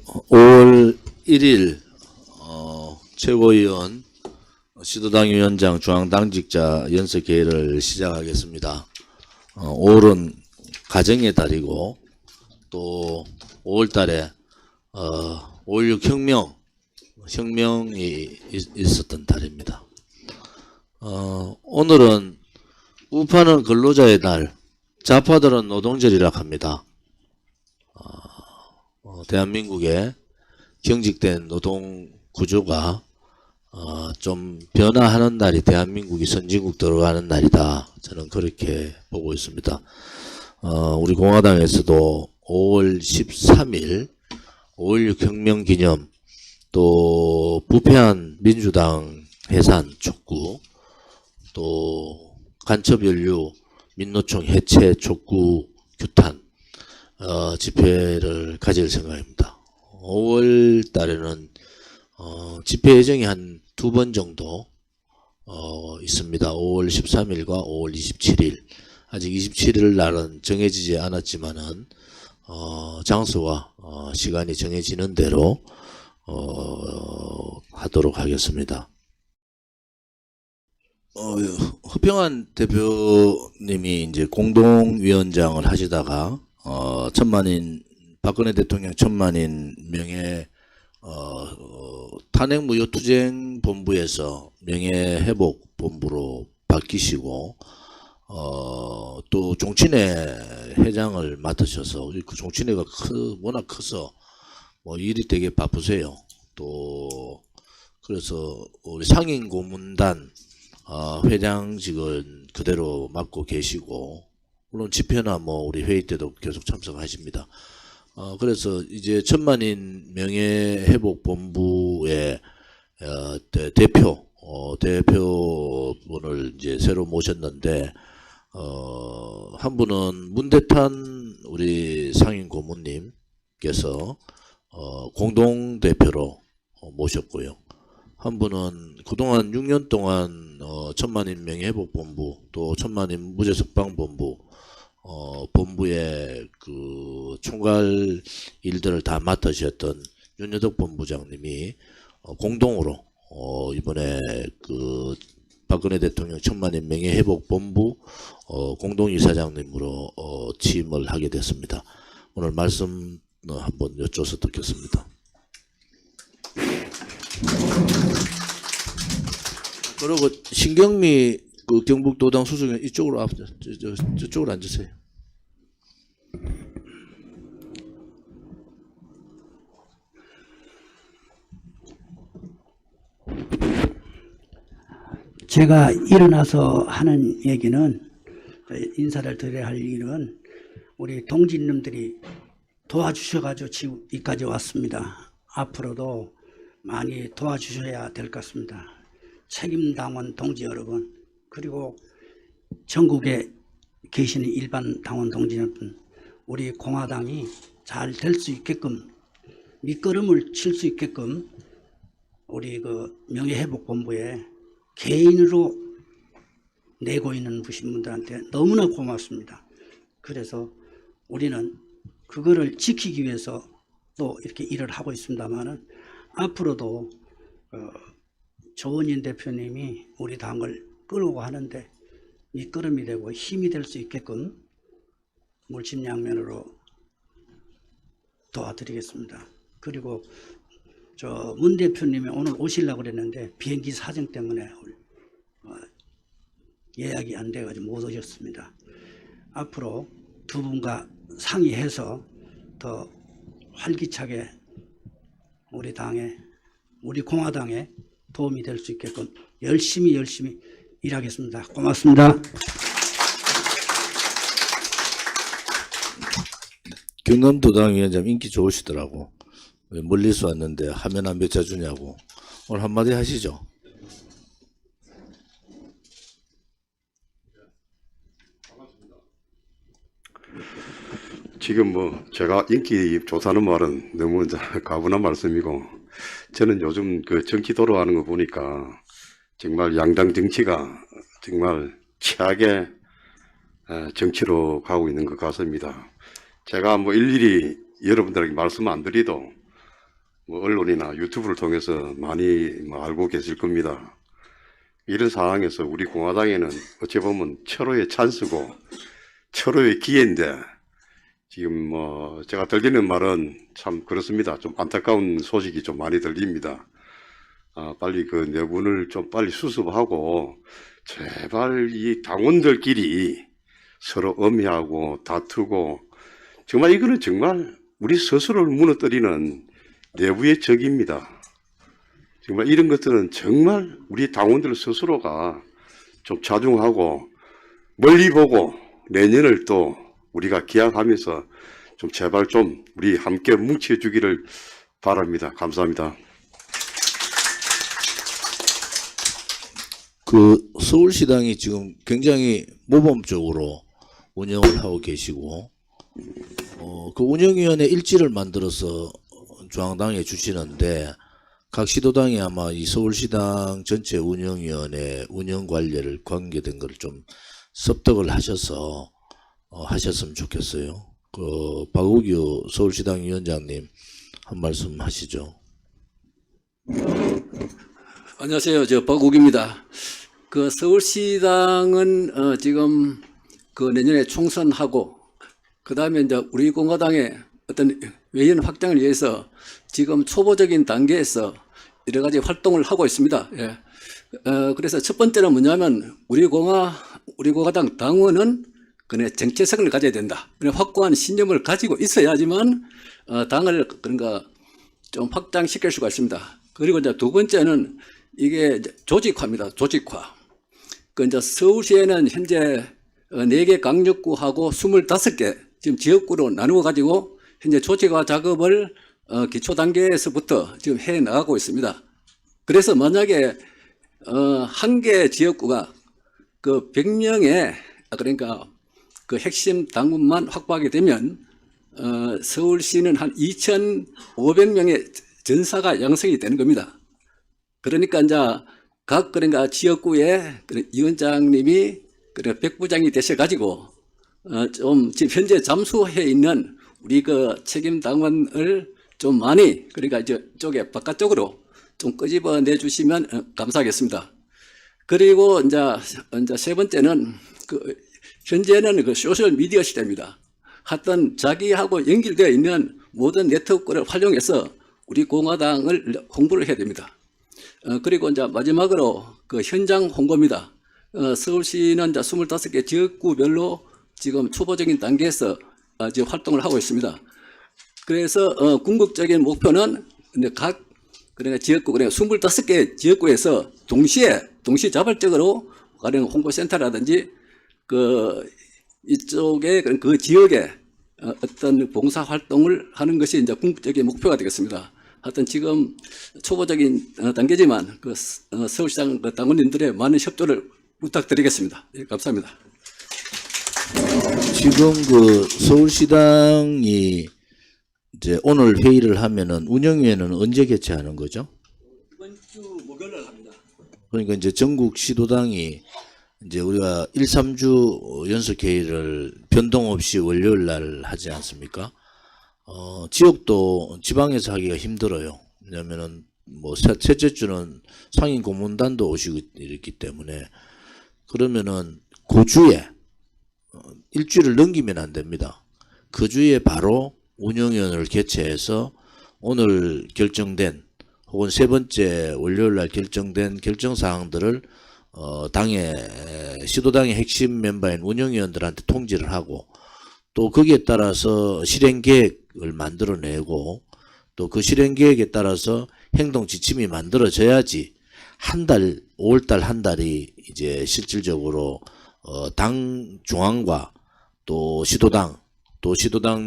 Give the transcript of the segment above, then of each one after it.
5월 1일 최고위원 시도당 위원장 중앙당직자 연설회의를 시작하겠습니다. 5월은 가정의 달이고 또 5월 달에 5.16 혁명이 있었던 달입니다. 오늘은 우파는 근로자의 달, 좌파들은 노동절이라 합니다. 대한민국의 경직된 노동 구조가 좀 변화하는 날이 대한민국이 선진국 들어가는 날이다. 저는 그렇게 보고 있습니다. 우리 공화당에서도 5월 13일 5.16 혁명 기념, 또 부패한 민주당 해산 촉구, 또 간첩연류 민노총 해체 촉구 규탄 집회를 가질 생각입니다. 5월 달에는 집회 예정이 한 2번 정도 있습니다. 5월 13일과 5월 27일. 아직 27일 날은 정해지지 않았지만은 장소와 시간이 정해지는 대로 하도록 하겠습니다. 허평한 대표님이 이제 공동위원장을 하시다가 천만인 박근혜 대통령 천만인 명예 탄핵무효투쟁본부에서 명예회복본부로 바뀌시고 또 종친회 회장을 맡으셔서 그 종친회가 워낙 커서 뭐 일이 되게 바쁘세요. 또 그래서 우리 상인고문단 회장직은 그대로 맡고 계시고, 물론 집회나 뭐 우리 회의 때도 계속 참석하십니다. 그래서 이제 천만인 명예회복본부의 대표분을 이제 새로 모셨는데, 한 분은 문대탄 우리 상인 고문님께서 공동대표로 모셨고요. 한 분은 그동안 6년 동안 천만인 명예회복본부, 또 천만인 무죄석방본부 본부의 그 총괄 일들을 다 맡으셨던 윤여덕 본부장님이 공동으로 이번에 그 박근혜 대통령 천만인 명예회복본부 공동이사장님으로 취임을 하게 됐습니다. 오늘 말씀 한번 여쭤서 듣겠습니다. 그리고 신경미 그 경북도당 수석은 이쪽으로 저쪽으로 앉으세요. 제가 일어나서 하는 얘기는, 인사를 드려야 할 일은 우리 동지님들이 도와주셔가지고 지금 여기까지 왔습니다. 앞으로도 많이 도와주셔야 될 것 같습니다. 책임당원 동지 여러분, 그리고 전국에 계시는 일반 당원 동지 여러분, 우리 공화당이 잘 될 수 있게끔, 밑거름을 칠 수 있게끔 우리 그 명예회복본부에 개인으로 내고 있는 분들한테 너무나 고맙습니다. 그래서 우리는 그거를 지키기 위해서 또 이렇게 일을 하고 있습니다만은, 앞으로도 조은인 대표님이 우리 당을 끌고 하는데 밑거름이 되고 힘이 될 수 있게끔 물심양면으로 도와드리겠습니다. 그리고 저 문 대표님이 오늘 오시려고 그랬는데 비행기 사정 때문에 예약이 안 돼가지고 못 오셨습니다. 앞으로 두 분과 상의해서 더 활기차게 우리 당에, 우리 공화당에 도움이 될 수 있게끔 열심히 일하겠습니다. 고맙습니다. 경남도당 위원장 인기 좋으시더라고. 멀리서 왔는데 화면 안 비춰주냐고. 오늘 한마디 하시죠. 지금 뭐 제가 인기 조사하는 말은 너무 가분한 말씀이고, 저는 요즘 그 정치 돌아가는 거 보니까 정말 양당 정치가 정말 최악의 정치로 가고 있는 것 같습니다. 제가 뭐 일일이 여러분들에게 말씀 안 드리도 뭐 언론이나 유튜브를 통해서 많이 뭐 알고 계실 겁니다. 이런 상황에서 우리 공화당에는 어찌 보면 철호의 찬스고 철호의 기회인데 지금 뭐 제가 들리는 말은 참 그렇습니다. 좀 안타까운 소식이 좀 많이 들립니다. 빨리 그 내분을 좀 빨리 수습하고 제발 이 당원들끼리 서로 엄히하고 다투고 정말 이거는 정말 우리 스스로를 무너뜨리는 내부의 적입니다. 정말 이런 것들은 정말 우리 당원들 스스로가 좀 자중하고 멀리 보고 내년을 또 우리가 기약하면서 좀 제발 좀 우리 함께 뭉쳐주기를 바랍니다. 감사합니다. 그 서울시당이 지금 굉장히 모범적으로 운영을 하고 계시고 그 운영위원회 일지를 만들어서 중앙당에 주시는데 각 시도당이 아마 이 서울시당 전체 운영위원회 운영 관리를 관계된 걸 좀 섭득을 하셔서 하셨으면 좋겠어요. 그 박우규 서울시당 위원장님 한 말씀 하시죠. 안녕하세요. 저 박욱입니다. 그 서울시당은 지금 그 내년에 총선하고 그 다음에 이제 우리 공화당의 어떤 외연 확장을 위해서 지금 초보적인 단계에서 여러 가지 활동을 하고 있습니다. 예. 그래서 첫 번째는 뭐냐면 우리 공화당 당원은 그네 정체성을 가져야 된다. 그네 확고한 신념을 가지고 있어야지만 당을 그런가 좀 확장시킬 수가 있습니다. 그리고 이제 두 번째는 이게 조직화입니다. 조직화. 그 이제 서울시에는 현재 4개 강력구하고 25개 지금 지역구로 나누어 가지고 현재 조직화 작업을 기초 단계에서부터 지금 해 나가고 있습니다. 그래서 만약에 한 개 지역구가 그 100명의 그러니까 그 핵심 당원만 확보하게 되면 서울시는 한 2,500명의 전사가 양성이 되는 겁니다. 그러니까 이제 각 그러니까 지역구에 위원장님이 그래 백부장이 되셔가지고 좀 지금 현재 잠수해 있는 우리 그 책임 당원을 좀 많이 그러니까 이쪽에 바깥쪽으로 좀 끄집어 내주시면 감사하겠습니다. 그리고 이제 세 번째는 그 현재는 그 소셜 미디어 시대입니다. 하여튼 자기하고 연결되어 있는 모든 네트워크를 활용해서 우리 공화당을 홍보를 해야 됩니다. 그리고 이제 마지막으로 그 현장 홍보입니다. 서울시는 이제 25개 지역구별로 지금 초보적인 단계에서 지금 활동을 하고 있습니다. 그래서 궁극적인 목표는 각 그러니까 지역구 그러니까 25개 지역구에서 동시자발적으로 가령 홍보센터라든지 그 이쪽에 그 지역에 어떤 봉사 활동을 하는 것이 이제 궁극적인 목표가 되겠습니다. 하여튼 지금 초보적인 단계지만 그 서울시장 그 당원님들의 많은 협조를 부탁드리겠습니다. 예, 감사합니다. 지금 그 서울시당이 이제 오늘 회의를 하면은 운영위원회는 언제 개최하는 거죠? 이번 주 목요일 합니다. 그러니까 이제 전국 시도당이 이제 우리가 1, 3주 연속 회의를 변동 없이 월요일 날 하지 않습니까? 지역도 지방에서 하기가 힘들어요. 왜냐면은 뭐 셋째 주는 상임 고문단도 오시고 있기 때문에 그러면은 그 주에 일주일을 넘기면 안 됩니다. 그 주에 바로 운영위원회를 개최해서 오늘 결정된 혹은 세 번째 월요일 날 결정된 결정사항들을 시도당의 핵심 멤버인 운영위원들한테 통지를 하고 또 거기에 따라서 실행계획을 만들어내고 또 그 실행계획에 따라서 행동 지침이 만들어져야지 한 달, 5월달 한 달이 이제 실질적으로 당 중앙과 또 시도당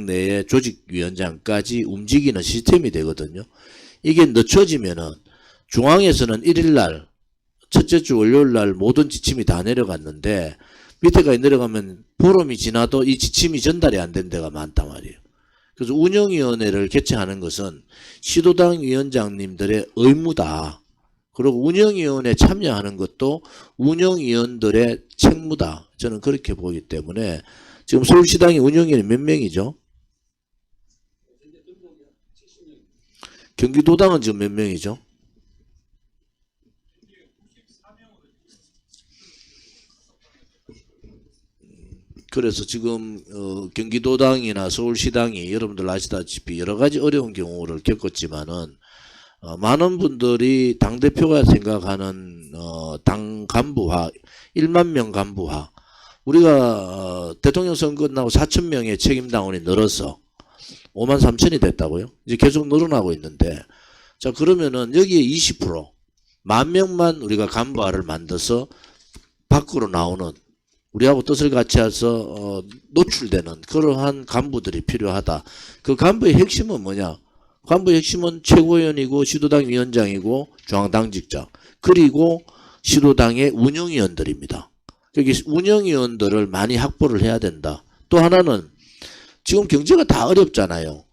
내의 조직위원장까지 움직이는 시스템이 되거든요. 이게 늦춰지면은 중앙에서는 1일날 첫째 주 월요일날 모든 지침이 다 내려갔는데 밑에까지 내려가면 보름이 지나도 이 지침이 전달이 안 된 데가 많단 말이에요. 그래서 운영위원회를 개최하는 것은 시도당 위원장님들의 의무다. 그리고 운영위원회 참여하는 것도 운영위원들의 책무다. 저는 그렇게 보기 때문에 지금 서울시당의 운영위원회 몇 명이죠? 경기도당은 지금 몇 명이죠? 그래서 지금 경기도당이나 서울시당이 여러분들 아시다시피 여러 가지 어려운 경우를 겪었지만은 많은 분들이 당대표가 생각하는 당 간부화, 1만 명 간부화, 우리가 대통령 선거 끝나고 4천 명의 책임당원이 늘어서 5만 3천이 됐다고요? 이제 계속 늘어나고 있는데, 자, 그러면은 여기에 20%, 10,000명만 우리가 간부화를 만들어서 밖으로 나오는, 우리하고 뜻을 같이 해서 노출되는 그러한 간부들이 필요하다. 그 간부의 핵심은 뭐냐? 간부의 핵심은 최고위원이고 시도당 위원장이고 중앙당직자, 그리고 시도당의 운영위원들입니다. 여기 운영위원들을 많이 확보를 해야 된다. 또 하나는 지금 경제가 다 어렵잖아요.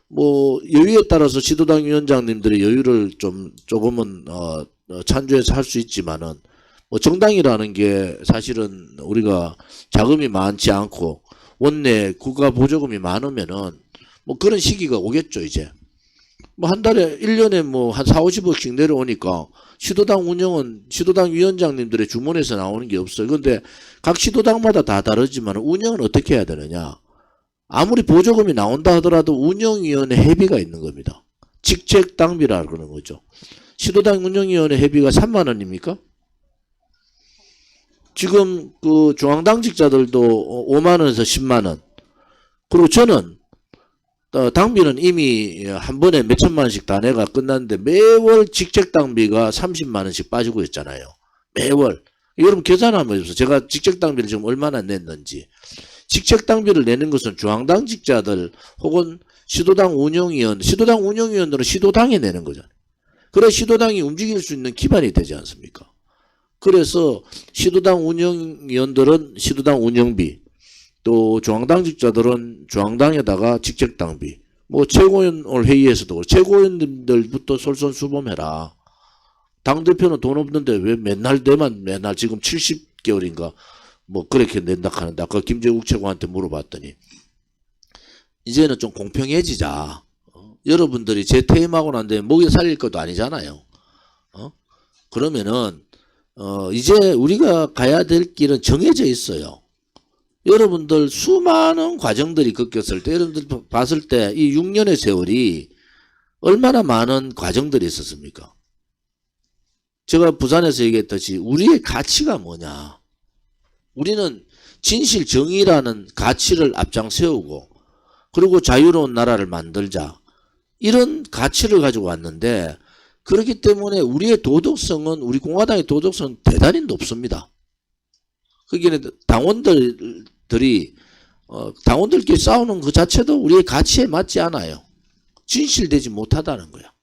뭐 여유에 따라서 시도당 위원장님들이 여유를 조금은 찬조해서 할 수 있지만은, 뭐 정당이라는 게 사실은 우리가 자금이 많지 않고 원내 국가 보조금이 많으면은 뭐 그런 시기가 오겠죠. 이제 뭐 한 달에 1년에 뭐 한 4, 50억씩 내려오니까 시도당 운영은 시도당 위원장님들의 주머니에서 나오는 게 없어요. 그런데 각 시도당마다 다 다르지만 운영은 어떻게 해야 되느냐? 아무리 보조금이 나온다 하더라도 운영위원회 회비가 있는 겁니다. 직책당비라 그러는 거죠. 시도당 운영위원회 회비가 3만 원입니까? 지금 그 중앙당직자들도 5만 원에서 10만 원. 그리고 저는 당비는 이미 한 번에 몇 천만 원씩 다 내가 끝났는데 매월 직책당비가 30만 원씩 빠지고 있잖아요. 매월. 여러분 계산하면 해보세요. 제가 직책당비를 지금 얼마나 냈는지. 직책당비를 내는 것은 중앙당직자들 혹은 시도당 운영위원들은 시도당에 내는 거잖아요. 그래 시도당이 움직일 수 있는 기반이 되지 않습니까? 그래서 시도당 운영위원들은 시도당 운영비, 또 중앙당직자들은 중앙당에다가 직책당비, 뭐 최고위원 회의에서도 최고위원들부터 솔선수범해라. 당대표는 돈 없는데 왜 맨날 지금 70개월인가 뭐 그렇게 낸다 하는데, 아까 김재욱 최고한테 물어봤더니 이제는 좀 공평해지자. 여러분들이 제 퇴임하고 난 다음에 목에 살릴 것도 아니잖아요. 그러면은 이제 우리가 가야 될 길은 정해져 있어요. 여러분들 수많은 과정들이 겪었을 때, 여러분들 봤을 때 이 6년의 세월이 얼마나 많은 과정들이 있었습니까? 제가 부산에서 얘기했듯이 우리의 가치가 뭐냐? 우리는 진실 정의라는 가치를 앞장 세우고, 그리고 자유로운 나라를 만들자, 이런 가치를 가지고 왔는데, 그렇기 때문에 우리의 도덕성은, 우리 공화당의 도덕성은 대단히 높습니다. 그게 당원들끼리 싸우는 그 자체도 우리의 가치에 맞지 않아요. 진실되지 못하다는 거야.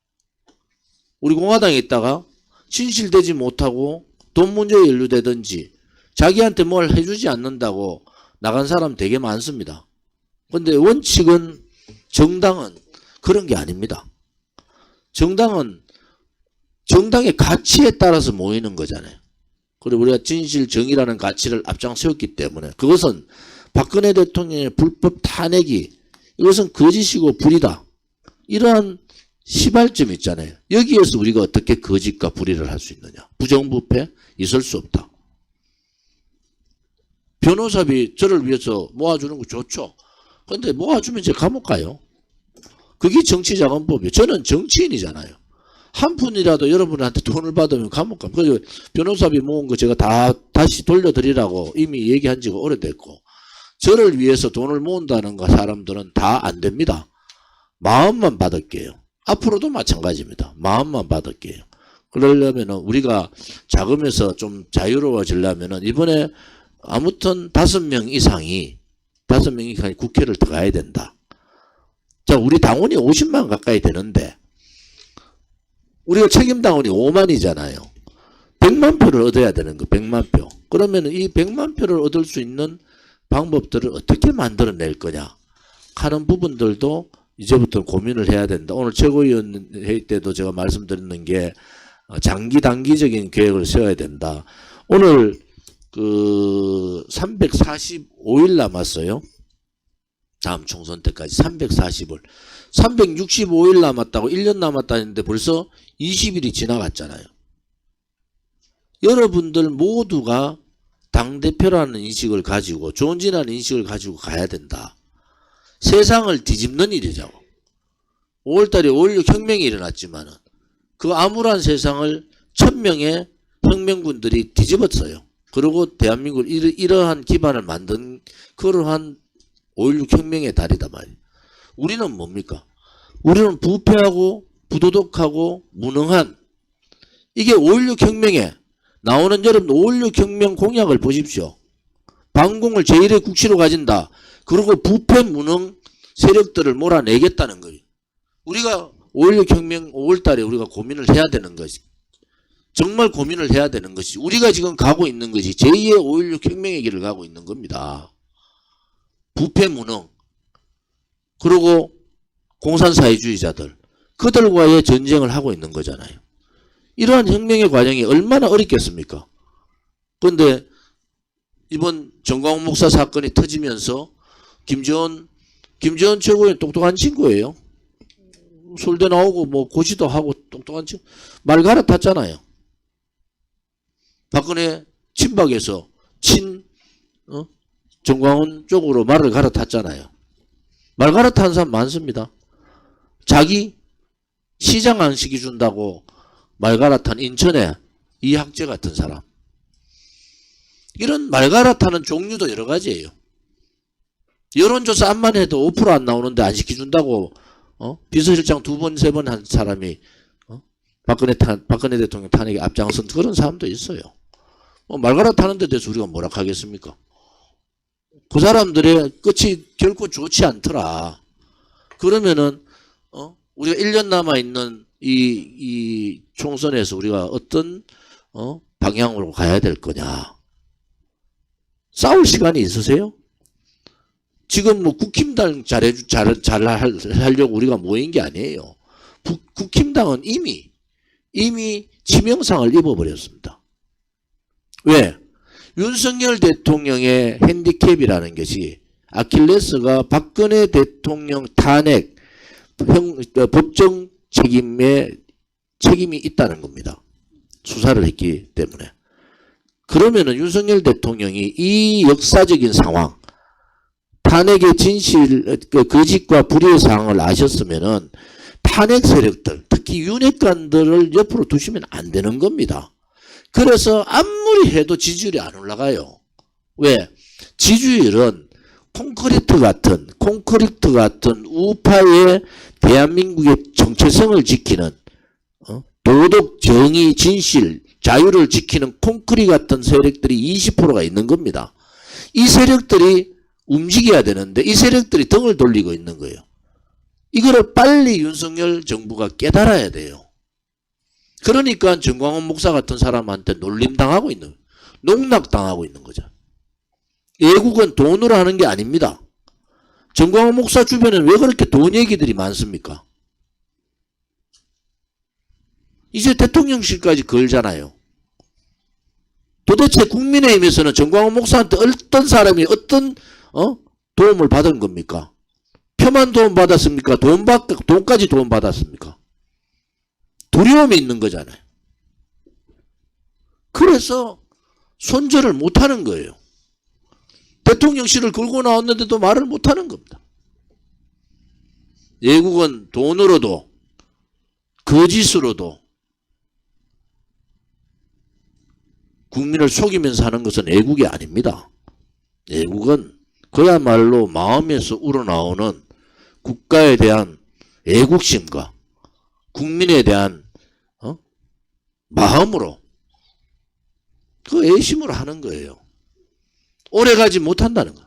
우리 공화당에 있다가 진실되지 못하고 돈 문제에 연루되든지 자기한테 뭘 해주지 않는다고 나간 사람 되게 많습니다. 그런데 원칙은, 정당은 그런 게 아닙니다. 정당은 정당의 가치에 따라서 모이는 거잖아요. 그리고 우리가 진실 정의라는 가치를 앞장 세웠기 때문에, 그것은 박근혜 대통령의 불법 탄핵이, 이것은 거짓이고 불이다, 이러한 시발점이 있잖아요. 여기에서 우리가 어떻게 거짓과 불의를 할 수 있느냐? 부정부패 있을 수 없다. 변호사비 저를 위해서 모아주는 거 좋죠. 그런데 모아주면 이제 감옥 가요. 그게 정치자금법이에요. 저는 정치인이잖아요. 한 푼이라도 여러분한테 돈을 받으면 감옥 가면, 그래서 변호사비 모은 거 제가 다시 돌려드리라고 이미 얘기한 지가 오래됐고, 저를 위해서 돈을 모은다는 거 사람들은 다 안 됩니다. 마음만 받을게요. 앞으로도 마찬가지입니다. 마음만 받을게요. 그러려면은 우리가 자금에서 좀 자유로워지려면은 이번에 아무튼 5명 이상이 국회를 들어가야 된다. 자, 우리 당원이 50만 가까이 되는데 우리가 책임당원이 5만이잖아요. 100만 표를 얻어야 되는 거, 100만 표. 그러면 이 100만 표를 얻을 수 있는 방법들을 어떻게 만들어낼 거냐 하는 부분들도 이제부터 고민을 해야 된다. 오늘 최고위원 회의 때도 제가 말씀드리는 게 장기 단기적인 계획을 세워야 된다. 오늘 그 345일 남았어요. 다음 총선 때까지 340을 365일 남았다고 1년 남았다 했는데 벌써 20일이 지나갔잖아요. 여러분들 모두가 당대표라는 인식을 가지고 존재라는 인식을 가지고 가야 된다. 세상을 뒤집는 일이죠. 5월달에 5.16 혁명이 일어났지만은 그 암울한 세상을 1000명의 혁명군들이 뒤집었어요. 그리고 대한민국 이러한 기반을 만든 그러한 5.16 혁명의 달이다 말이에요. 우리는 뭡니까? 우리는 부패하고 부도덕하고 무능한 이게 5.16 혁명에 나오는 여러분 5.16 혁명 공약을 보십시오. 반공을 제1의 국시로 가진다. 그리고 부패 무능 세력들을 몰아내겠다는 거예요. 우리가 5.16 혁명 5월달에 우리가 고민을 해야 되는 것이 정말 고민을 해야 되는 것이 우리가 지금 가고 있는 것이 제2의 5.16 혁명의 길을 가고 있는 겁니다. 부패 무능 그리고 공산사회주의자들 그들과의 전쟁을 하고 있는 거잖아요. 이러한 혁명의 과정이 얼마나 어렵겠습니까? 그런데 이번 정광훈 목사 사건이 터지면서 김재원 최고의 똑똑한 친구예요. 서울대 나오고 뭐 고시도 하고 똑똑한 친구 말 갈아탔잖아요. 박근혜 친박에서 정광훈 쪽으로 말을 갈아탔잖아요. 말 갈아탄 사람 많습니다. 자기 시장 안 시켜준다고 말 갈아탄 인천의 이학재 같은 사람. 이런 말 갈아타는 종류도 여러 가지예요. 여론조사 안만 해도 5% 안 나오는데 안 시켜준다고 비서실장 2번, 3번 한 사람이 박근혜 대통령 탄핵에 앞장선 그런 사람도 있어요. 말 갈아타는 데 대해서 우리가 뭐라 하겠습니까? 그 사람들의 끝이 결코 좋지 않더라. 그러면은 우리가 1년 남아있는 이 총선에서 우리가 어떤 방향으로 가야 될 거냐. 싸울 시간이 있으세요? 지금 뭐 국힘당 잘하려고 우리가 모인 게 아니에요. 국힘당은 이미 치명상을 입어버렸습니다. 왜? 윤석열 대통령의 핸디캡이라는 것이 아킬레스가 박근혜 대통령 탄핵 법정 책임이 있다는 겁니다. 수사를 했기 때문에. 그러면은 윤석열 대통령이 이 역사적인 상황, 탄핵의 진실, 거짓과 불의의 상황을 아셨으면은 탄핵 세력들, 특히 윤핵관들을 옆으로 두시면 안 되는 겁니다. 그래서 아무리 해도 지지율이 안 올라가요. 왜? 지지율은 콘크리트 같은 우파의 대한민국의 정체성을 지키는 도덕, 정의, 진실, 자유를 지키는 콘크리트 같은 세력들이 20%가 있는 겁니다. 이 세력들이 움직여야 되는데 이 세력들이 등을 돌리고 있는 거예요. 이거를 빨리 윤석열 정부가 깨달아야 돼요. 그러니까 정광훈 목사 같은 사람한테 놀림당하고 있는 거예요. 농락당하고 있는 거죠. 애국은 돈으로 하는 게 아닙니다. 정광훈 목사 주변에는 왜 그렇게 돈 얘기들이 많습니까? 이제 대통령실까지 걸잖아요. 도대체 국민의힘에서는 정광훈 목사한테 어떤 사람이 어떤 도움을 받은 겁니까? 표만 도움 받았습니까? 돈까지 도움 받았습니까? 두려움이 있는 거잖아요. 그래서 손절을 못하는 거예요. 대통령실을 걸고 나왔는데도 말을 못하는 겁니다. 애국은 돈으로도 거짓으로도 국민을 속이면서 하는 것은 애국이 아닙니다. 애국은 그야말로 마음에서 우러나오는 국가에 대한 애국심과 국민에 대한 마음으로 그 애심으로 하는 거예요. 오래가지 못한다는 거.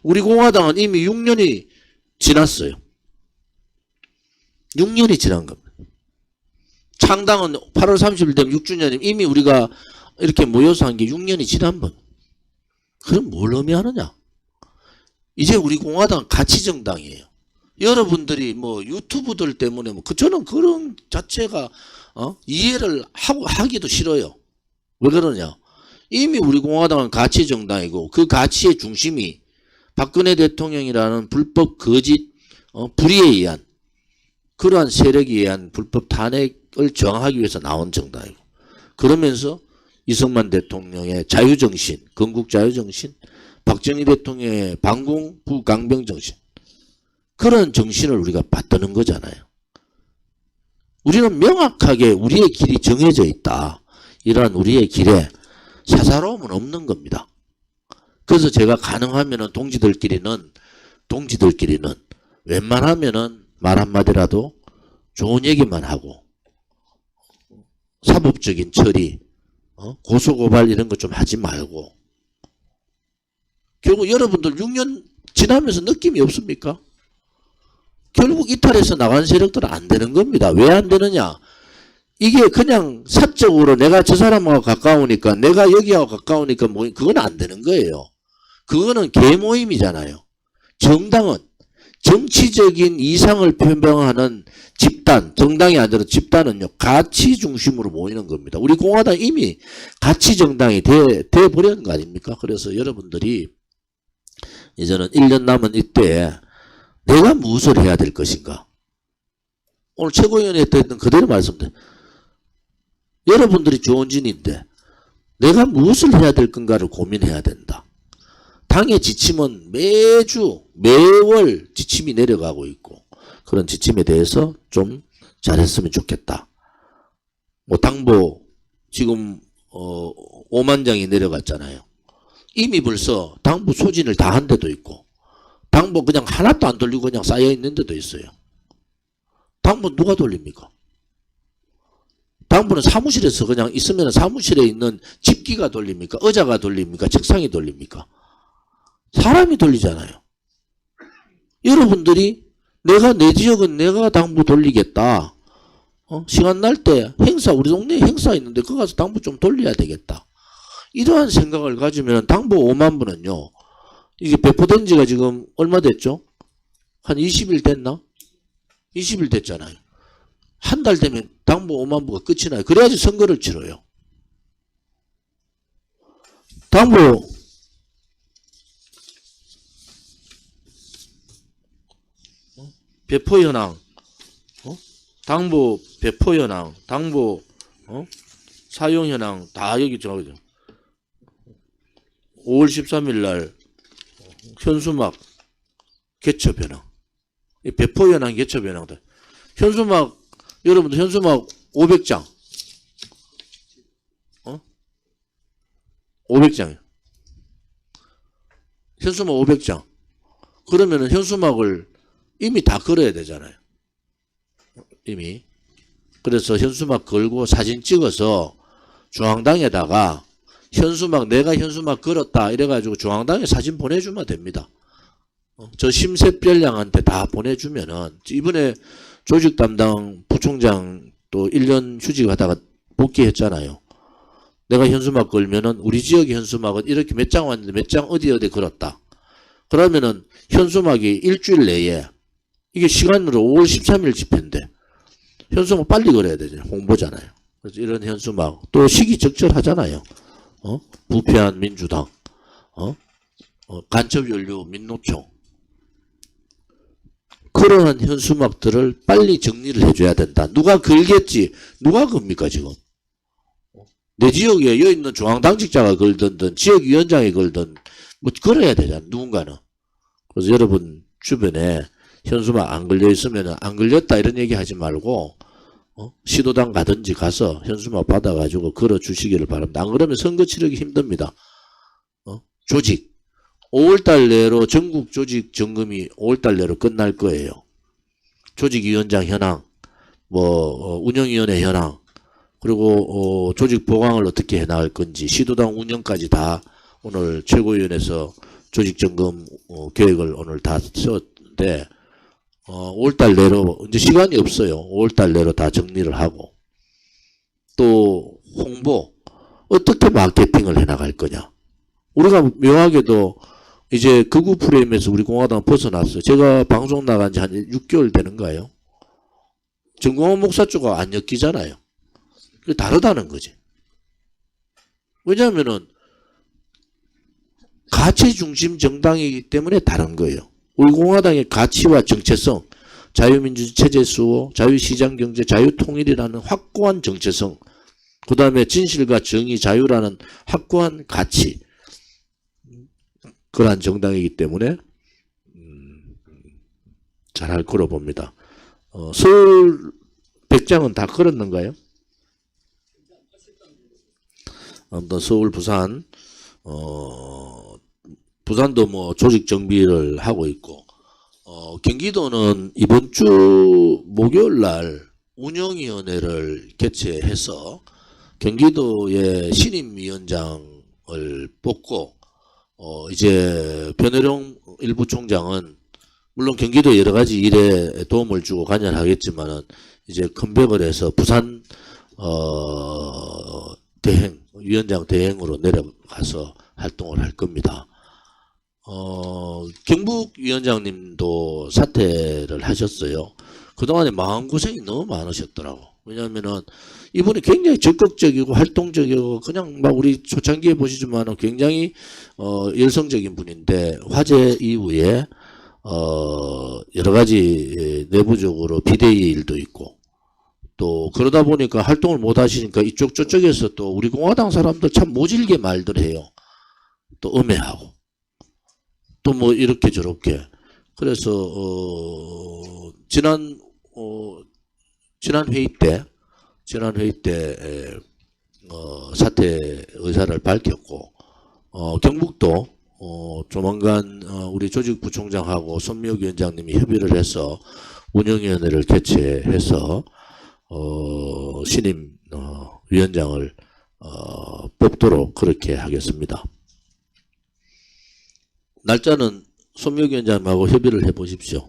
우리 공화당은 이미 6년이 지났어요. 6년이 지난 겁니다. 창당은 8월 30일 되면 6주년이면 이미 우리가 이렇게 모여서 한 게 6년이 지난 번. 그럼 뭘 의미하느냐? 이제 우리 공화당은 가치정당이에요. 여러분들이 뭐 유튜브들 때문에 저는 그런 자체가 이해를 하기도 싫어요. 왜 그러냐? 이미 우리 공화당은 가치정당이고 그 가치의 중심이 박근혜 대통령이라는 불법 거짓 불의에 의한 그러한 세력에 의한 불법 탄핵을 저항하기 위해서 나온 정당이고, 그러면서 이승만 대통령의 자유정신, 건국 자유정신, 박정희 대통령의 반공 부강병 정신, 그런 정신을 우리가 받드는 거잖아요. 우리는 명확하게 우리의 길이 정해져 있다. 이러한 우리의 길에 사사로움은 없는 겁니다. 그래서 제가 가능하면은 동지들끼리는 웬만하면은 말 한마디라도 좋은 얘기만 하고 사법적인 처리, 고소고발 이런 거 좀 하지 말고, 결국 여러분들 6년 지나면서 느낌이 없습니까? 결국 이탈해서 나간 세력들은 안 되는 겁니다. 왜 안 되느냐? 이게 그냥 사적으로 내가 저 사람하고 가까우니까, 내가 여기하고 가까우니까 뭐 그건 안 되는 거예요. 그거는 계모임이잖아요. 정당은 정치적인 이상을 표명하는 집단, 정당이 아니라 집단은요, 가치 중심으로 모이는 겁니다. 우리 공화당 이미 가치 정당이 돼 버리는 거 아닙니까? 그래서 여러분들이 이제는 1년 남은 이때에 내가 무엇을 해야 될 것인가? 오늘 최고위원회 때 했던 그대로 말씀드려요. 여러분들이 좋은 진인데 내가 무엇을 해야 될 건가를 고민해야 된다. 당의 지침은 매월 지침이 내려가고 있고, 그런 지침에 대해서 좀 잘했으면 좋겠다. 뭐 당보 지금 5만 장이 내려갔잖아요. 이미 벌써 당부 소진을 다 한 데도 있고, 당부 그냥 하나도 안 돌리고 그냥 쌓여 있는 데도 있어요. 당부 누가 돌립니까? 당부는 사무실에서 그냥 있으면 사무실에 있는 집기가 돌립니까? 의자가 돌립니까? 책상이 돌립니까? 사람이 돌리잖아요. 여러분들이 내가 내 지역은 내가 당부 돌리겠다. 시간 날 때 행사, 우리 동네에 행사 있는데 그거 가서 당부 좀 돌려야 되겠다. 이러한 생각을 가지면 당부 5만 부는요. 이게 배포된 지가 지금 얼마 됐죠? 한 20일 됐나? 20일 됐잖아요. 한 달 되면 당부 5만 부가 끝이 나요. 그래야지 선거를 치러요. 당부 배포 현황, 당부 배포 현황, 당부 사용 현황 다 여기 적어져. 5월 13일 날 현수막 개첩 현황, 배포 현황 개첩 현황들. 현수막 여러분들 현수막 500장, 500장이요. 현수막 500장. 그러면은 현수막을 이미 다 걸어야 되잖아요. 이미. 그래서 현수막 걸고 사진 찍어서 중앙당에다가 현수막, 내가 현수막 걸었다 이래가지고 중앙당에 사진 보내주면 됩니다. 저 심세별량한테 다 보내주면은, 이번에 조직 담당 부총장 또 1년 휴직하다가 복귀했잖아요. 내가 현수막 걸면은 우리 지역의 현수막은 이렇게 몇 장 왔는데 몇 장 어디 걸었다. 그러면은 현수막이 일주일 내에, 이게 시간으로 5월 13일 집회인데 현수막 빨리 걸어야 되잖아요. 홍보잖아요. 그래서 이런 현수막, 또 시기 적절하잖아요. 부패한 민주당, 간첩연루 민노총, 그러한 현수막들을 빨리 정리를 해줘야 된다. 누가 걸겠지? 누가 겁니까 지금? 내 지역에 여기 있는 중앙당직자가 걸든 지역위원장이 걸든 뭐 걸어야 되잖아, 누군가는. 그래서 여러분 주변에 현수막 안 걸려 있으면 안 걸렸다 이런 얘기 하지 말고 시도당 가든지 가서 현수막 받아가지고 걸어 주시기를 바랍니다. 안 그러면 선거 치르기 힘듭니다. 조직 5월달 내로 전국 조직 점검이 5월달 내로 끝날 거예요. 조직위원장 현황, 운영위원회 현황, 그리고 조직 보강을 어떻게 해나갈 건지, 시도당 운영까지 다 오늘 최고위원회에서 조직점검 계획을 오늘 다 세웠는데 5월달 내로, 이제 시간이 없어요. 5월달 내로 다 정리를 하고, 또 홍보 어떻게 마케팅을 해나갈 거냐. 우리가 묘하게도 이제 극우 프레임에서 우리 공화당 벗어났어요. 제가 방송 나간 지 한 6개월 되는 거예요. 정광훈 목사 쪽은 안 엮이잖아요. 다르다는 거지. 왜냐하면은 가치 중심 정당이기 때문에 다른 거예요. 우리 공화당의 가치와 정체성, 자유민주주의 체제 수호, 자유시장경제, 자유통일이라는 확고한 정체성, 그 다음에 진실과 정의, 자유라는 확고한 가치, 그러한 정당이기 때문에 잘할 거로 봅니다. 서울 백장은 다 걸었는가요? 아무튼 서울, 부산, 부산도 뭐 조직 정비를 하고 있고, 경기도는 이번 주 목요일 날 운영위원회를 개최해서 경기도의 신임위원장을 뽑고, 이제 변혜룡 일부 총장은 물론 경기도 여러 가지 일에 도움을 주고 관여하겠지만은 이제 컴백을 해서 부산 대행 위원장 대행으로 내려가서 활동을 할 겁니다. 경북 위원장님도 사퇴를 하셨어요. 그동안에 마음고생이 너무 많으셨더라고. 왜냐하면은 이분이 굉장히 적극적이고 활동적이고 그냥 막 우리 초창기에 보시지만은 굉장히 열성적인 분인데 화재 이후에 여러 가지 내부적으로 비대위 일도 있고 또 그러다 보니까 활동을 못 하시니까 이쪽 저쪽에서 또 우리 공화당 사람들 참 모질게 말들 해요. 또 음해하고 또 뭐 이렇게 저렇게 그래서 지난 회의 때 사퇴 의사를 밝혔고 경북도 조만간 우리 조직부총장하고 손미옥 위원장님이 협의를 해서 운영위원회를 개최해서 신임 위원장을 뽑도록 그렇게 하겠습니다. 날짜는 손미옥 위원장님하고 협의를 해 보십시오.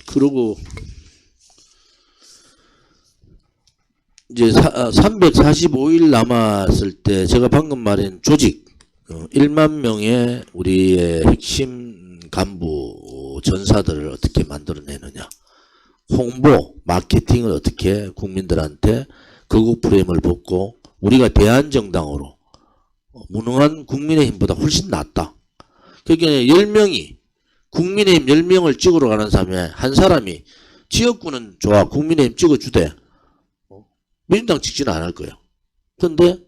그리고 이제 345일 남았을 때 제가 방금 말한 조직 1만 명의 우리의 핵심 간부 전사들을 어떻게 만들어내느냐, 홍보, 마케팅을 어떻게 국민들한테 극우 프레임을 벗고 우리가 대한정당으로 무능한 국민의힘보다 훨씬 낫다. 그러니까 10명이 국민의힘 10명을 찍으러 가는 사람에 한 사람이 지역구는 좋아 국민의힘 찍어주되 민주당 찍지는 않을 거예요. 그런데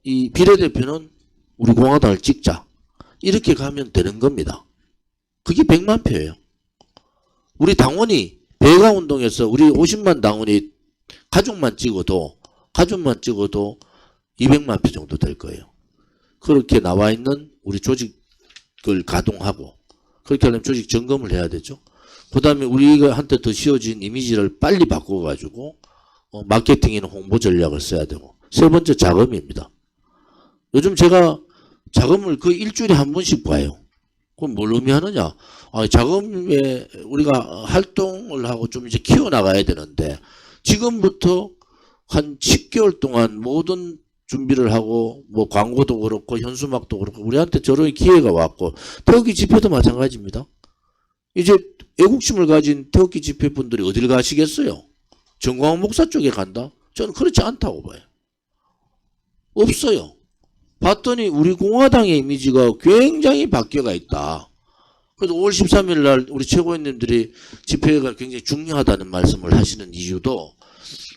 이 비례대표는 우리 공화당을 찍자. 이렇게 가면 되는 겁니다. 그게 100만 표예요. 우리 당원이 배가운동에서 우리 50만 당원이 가족만 찍어도 200만 표 정도 될 거예요. 그렇게 나와 있는 우리 조직을 가동하고 그렇게 하려면 조직 점검을 해야 되죠. 그 다음에 우리가 한테 더 씌워진 이미지를 빨리 바꿔가지고 마케팅이나 홍보 전략을 써야 되고 세 번째 자금입니다. 요즘 제가 자금을 거의 일주일에 한 번씩 봐요. 그럼 뭘 의미하느냐? 자금에 우리가 활동을 하고 좀 이제 키워나가야 되는데 지금부터 한 10개월 동안 모든 준비를 하고 뭐 광고도 그렇고 현수막도 그렇고 우리한테 저런 기회가 왔고 태극기 집회도 마찬가지입니다. 이제 애국심을 가진 태극기 집회 분들이 어딜 가시겠어요? 정광훈 목사 쪽에 간다? 저는 그렇지 않다고 봐요. 없어요. 봤더니 우리 공화당의 이미지가 굉장히 바뀌어가 있다. 그래서 5월 13일 날 우리 최고위원님들이 집회가 굉장히 중요하다는 말씀을 하시는 이유도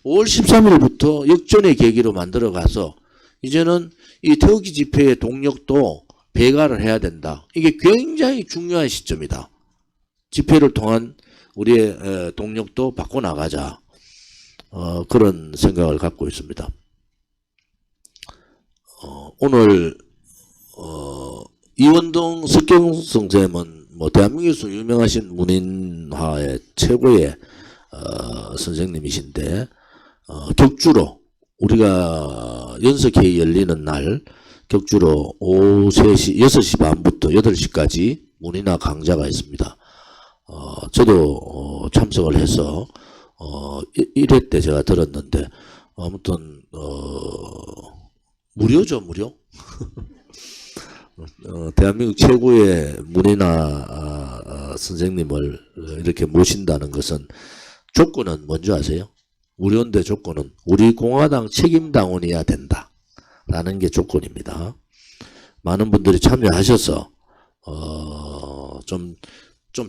5월 13일부터 역전의 계기로 만들어가서 이제는 이 태극기 집회의 동력도 배가를 해야 된다. 이게 굉장히 중요한 시점이다. 집회를 통한 우리의 동력도 바꿔나가자. 그런 생각을 갖고 있습니다. 오늘 이원동 석경 선생님은 뭐 대한민국에서 유명하신 문인화의 최고의 선생님이신데 격주로 우리가 연석회의 열리는 날 격주로 오후 3시 6시 반부터 8시까지 문인화 강좌가 있습니다. 저도 참석을 해서 1회 때 제가 들었는데 아무튼 무료죠, 무료. 대한민국 최고의 문인화 선생님을 이렇게 모신다는 것은 조건은 뭔지 아세요? 우려원대 조건은 우리 공화당 책임당원이어야 된다라는 게 조건입니다. 많은 분들이 참여하셔서 좀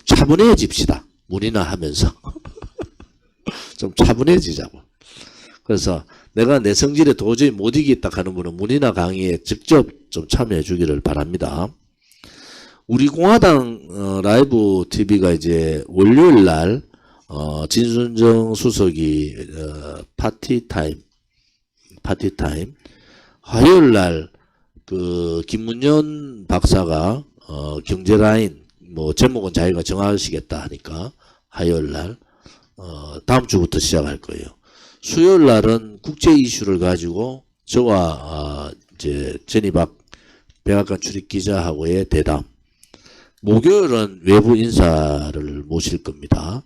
차분해집시다. 물이나 하면서 좀 차분해지자고. 그래서 내가 내 성질에 도저히 못 이기겠다 하는 분은 문이나 강의에 직접 좀 참여해 주기를 바랍니다. 우리 공화당 라이브 TV가 이제 월요일 날 진순정 수석이 파티타임 화요일 날 그 김문현 박사가 경제라인 뭐 제목은 자기가 정하시겠다 하니까 화요일 날 다음 주부터 시작할 거예요. 수요일 날은 국제 이슈를 가지고 저와 이제 전희박 백악관 출입 기자하고의 대담. 목요일은 외부 인사를 모실 겁니다.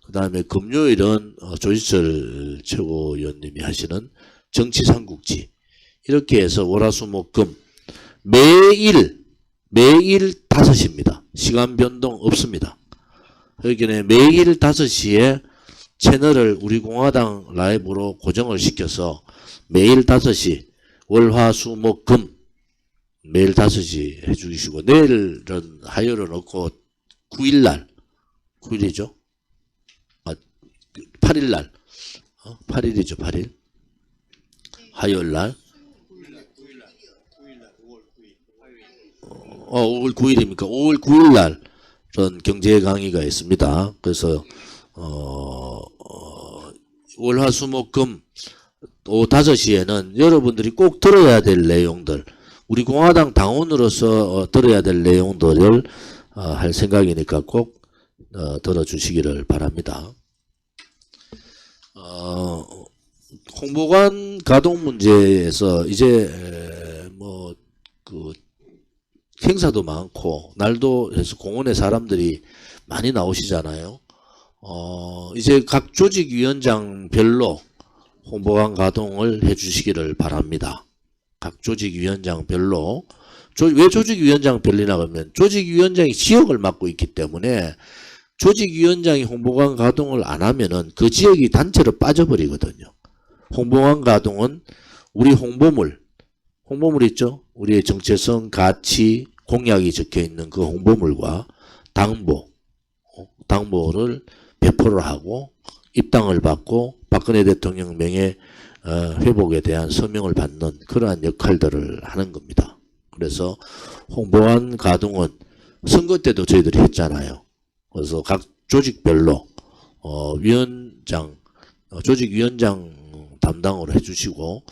그 다음에 금요일은 조지철 최고위원님이 하시는 정치 삼국지. 이렇게 해서 월화수목금 매일 5시입니다. 시간 변동 없습니다. 여기는 매일 5시에 채널을 우리 공화당 라이브로 고정을 시켜서 매일 5시 월화수목금 매일 5시 해주시고 내일은 화요일은 없고 9일날 9일이죠. 8일날 8일이죠. 8일 화요일날 5월 9일입니까? 5월 9일날 그런 경제 강의가 있습니다. 그래서 월화수목금 오후 5시에는 여러분들이 꼭 들어야 될 내용들, 우리 공화당 당원으로서 들어야 될 내용들을 할 생각이니까 꼭 들어주시기를 바랍니다. 홍보관 가동 문제에서 이제 뭐 그 행사도 많고 날도 해서 공원에 사람들이 많이 나오시잖아요. 이제 각 조직위원장별로 홍보관 가동을 해주시기를 바랍니다. 각 조직위원장별로. 왜 조직위원장별이나 그러면 조직위원장이 지역을 맡고 있기 때문에 조직위원장이 홍보관 가동을 안 하면은 그 지역이 단체로 빠져버리거든요. 홍보관 가동은 우리 홍보물 있죠? 우리의 정체성, 가치, 공약이 적혀 있는 그 홍보물과 당보를 배포를 하고 입당을 받고 박근혜 대통령 명예 회복에 대한 서명을 받는 그러한 역할들을 하는 겁니다. 그래서 홍보관 가동은 선거 때도 저희들이 했잖아요. 그래서 각 조직별로 조직위원장 담당으로 해주시고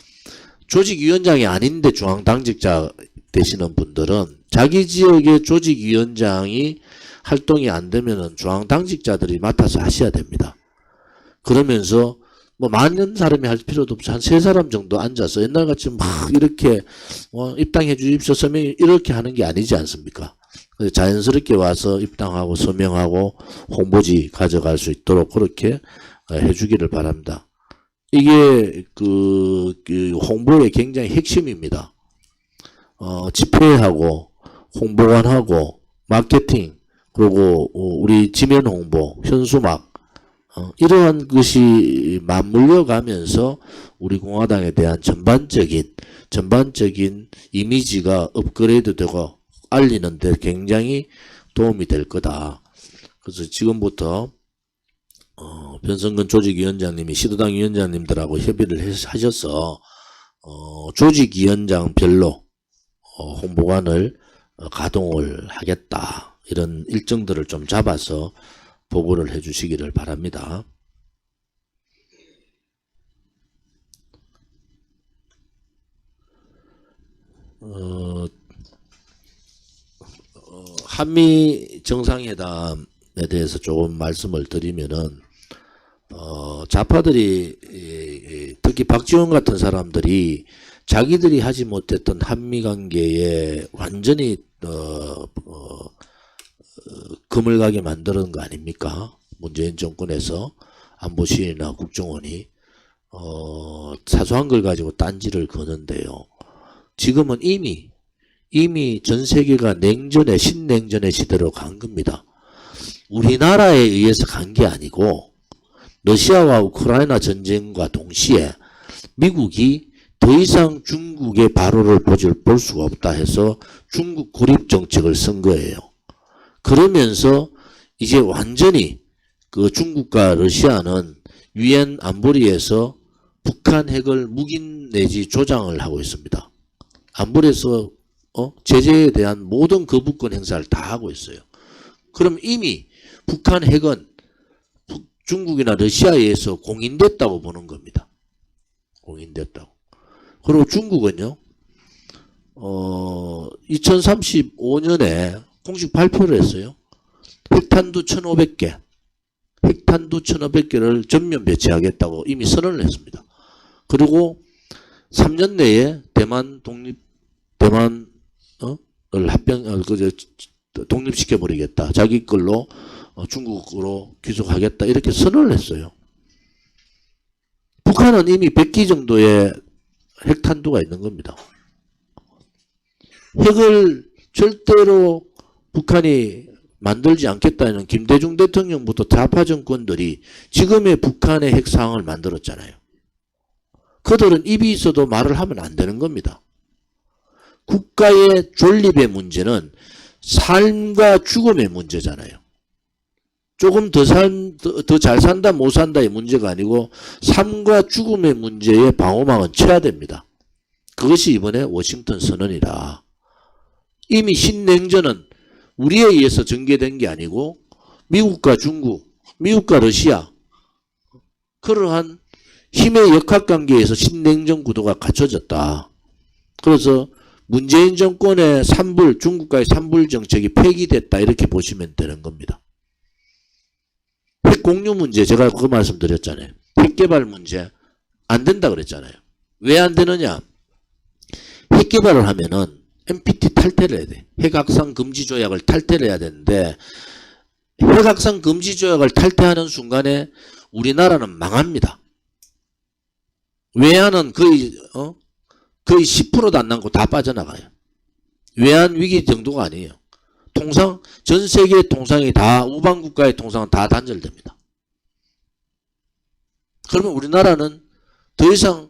조직위원장이 아닌데 중앙당직자 되시는 분들은 자기 지역의 조직위원장이 활동이 안 되면은 중앙당직자들이 맡아서 하셔야 됩니다. 그러면서 뭐 많은 사람이 할 필요도 없이 한 3사람 정도 앉아서 옛날같이 막 이렇게 입당해 주십시오 서명 이렇게 하는 게 아니지 않습니까? 그래서 자연스럽게 와서 입당하고 서명하고 홍보지 가져갈 수 있도록 그렇게 해주기를 바랍니다. 이게 그 홍보의 굉장히 핵심입니다. 집회하고 홍보관하고 마케팅 그리고 우리 지면 홍보, 현수막 이러한 것이 맞물려 가면서 우리 공화당에 대한 전반적인 이미지가 업그레이드되고 알리는 데 굉장히 도움이 될 거다. 그래서 지금부터 변성근 조직위원장님이 시도당 위원장님들하고 협의를 하셔서 조직위원장별로 홍보관을 가동을 하겠다. 이런 일정들을 좀 잡아서 보고를 해 주시기를 바랍니다. 한미 정상회담에 대해서 조금 말씀을 드리면은 좌파들이 특히 박지원 같은 사람들이 자기들이 하지 못했던 한미 관계에 완전히 금을 가게 만드는 거 아닙니까? 문재인 정권에서 안보실이나 국정원이 사소한 걸 가지고 딴지를 거는데요. 지금은 이미 전 세계가 신냉전의 시대로 간 겁니다. 우리나라에 의해서 간 게 아니고 러시아와 우크라이나 전쟁과 동시에 미국이 더 이상 중국의 발호를 볼 수가 없다 해서 중국 고립 정책을 쓴 거예요. 그러면서 이제 완전히 그 중국과 러시아는 유엔 안보리에서 북한 핵을 묵인 내지 조장을 하고 있습니다. 안보리에서 제재에 대한 모든 거부권 행사를 다 하고 있어요. 그럼 이미 북한 핵은 중국이나 러시아에 의해서 공인됐다고 보는 겁니다. 공인됐다고. 그리고 중국은요, 2035년에 공식 발표를 했어요. 핵탄두 1,500개, 핵탄두 1,500개를 전면 배치하겠다고 이미 선언을 했습니다. 그리고 3년 내에 대만을 독립시켜버리겠다. 자기 걸로 중국으로 귀속하겠다. 이렇게 선언을 했어요. 북한은 이미 100기 정도의 핵탄두가 있는 겁니다. 핵을 절대로 북한이 만들지 않겠다는 김대중 대통령부터 좌파 정권들이 지금의 북한의 핵 상황을 만들었잖아요. 그들은 입이 있어도 말을 하면 안 되는 겁니다. 국가의 존립의 문제는 삶과 죽음의 문제잖아요. 조금 더 잘 산다 못 산다의 문제가 아니고 삶과 죽음의 문제에 방어막은 쳐야 됩니다. 그것이 이번에 워싱턴 선언이라. 이미 신냉전은 우리에 의해서 전개된 게 아니고 미국과 중국, 미국과 러시아 그러한 힘의 역학관계에서 신냉전 구도가 갖춰졌다. 그래서 문재인 정권의 산불, 중국과의 산불 정책이 폐기됐다 이렇게 보시면 되는 겁니다. 핵 공유 문제 제가 그 말씀 드렸잖아요. 핵 개발 문제 안 된다 그랬잖아요. 왜 안 되느냐? 핵 개발을 하면은 NPT 탈퇴를 해야 돼. 핵확산 금지 조약을 탈퇴를 해야 되는데 핵확산 금지 조약을 탈퇴하는 순간에 우리나라는 망합니다. 외환은 거의 10%도 안 남고 다 빠져나가요. 외환 위기 정도가 아니에요. 통상 전 세계 통상이 다 우방 국가의 통상은 다 단절됩니다. 그러면 우리나라는 더 이상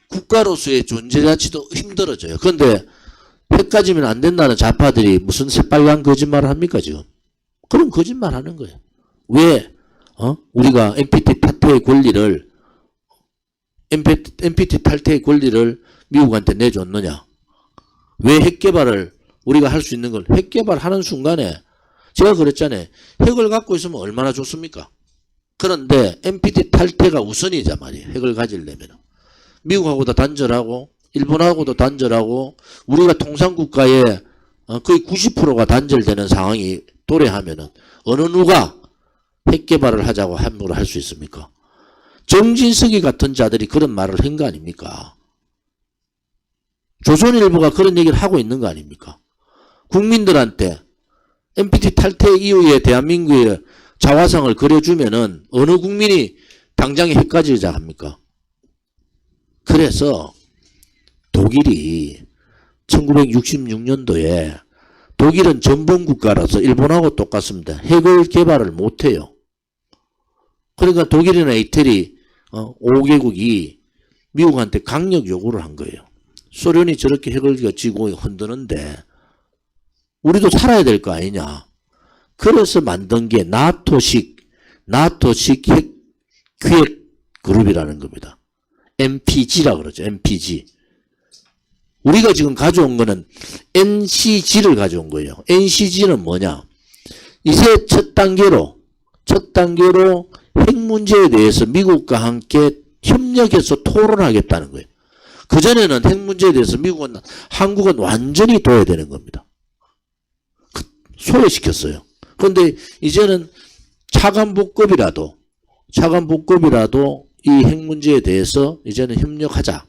국가로서의 존재 자체도 힘들어져요. 그런데 핵 가지면 안 된다는 좌파들이 무슨 새빨간 거짓말을 합니까 지금? 그럼 거짓말 하는 거예요. 왜 우리가 NPT 탈퇴의 권리를 미국한테 내줬느냐? 왜 핵 개발을 우리가 할 수 있는 걸 핵 개발하는 순간에 제가 그랬잖아요. 핵을 갖고 있으면 얼마나 좋습니까? 그런데 NPT 탈퇴가 우선이자 말이에요. 핵을 가지려면. 미국하고도 단절하고 일본하고도 단절하고 우리가 통상국가의 거의 90%가 단절되는 상황이 도래하면은 어느 누가 핵 개발을 하자고 함부로 할 수 있습니까? 정진석이 같은 자들이 그런 말을 한 거 아닙니까? 조선일보가 그런 얘기를 하고 있는 거 아닙니까? 국민들한테 NPT 탈퇴 이후에 대한민국의 자화상을 그려주면은 어느 국민이 당장에 핵 가지자 합니까? 그래서 독일이 1966년도에 독일은 전범국가라서 일본하고 똑같습니다. 핵을 개발을 못해요. 그러니까 독일이나 이태리 5개국이 미국한테 강력 요구를 한 거예요. 소련이 저렇게 핵을 쥐고 흔드는데 우리도 살아야 될 거 아니냐. 그래서 만든 게 나토식 핵 기획 그룹이라는 겁니다. MPG라 그러죠. MPG. 우리가 지금 가져온 거는 NCG를 가져온 거예요. NCG는 뭐냐? 이제 첫 단계로 핵 문제에 대해서 미국과 함께 협력해서 토론하겠다는 거예요. 그전에는 핵 문제에 대해서 한국은 완전히 둬야 되는 겁니다. 소외시켰어요. 그런데 이제는 차관복급이라도 이 핵 문제에 대해서 이제는 협력하자.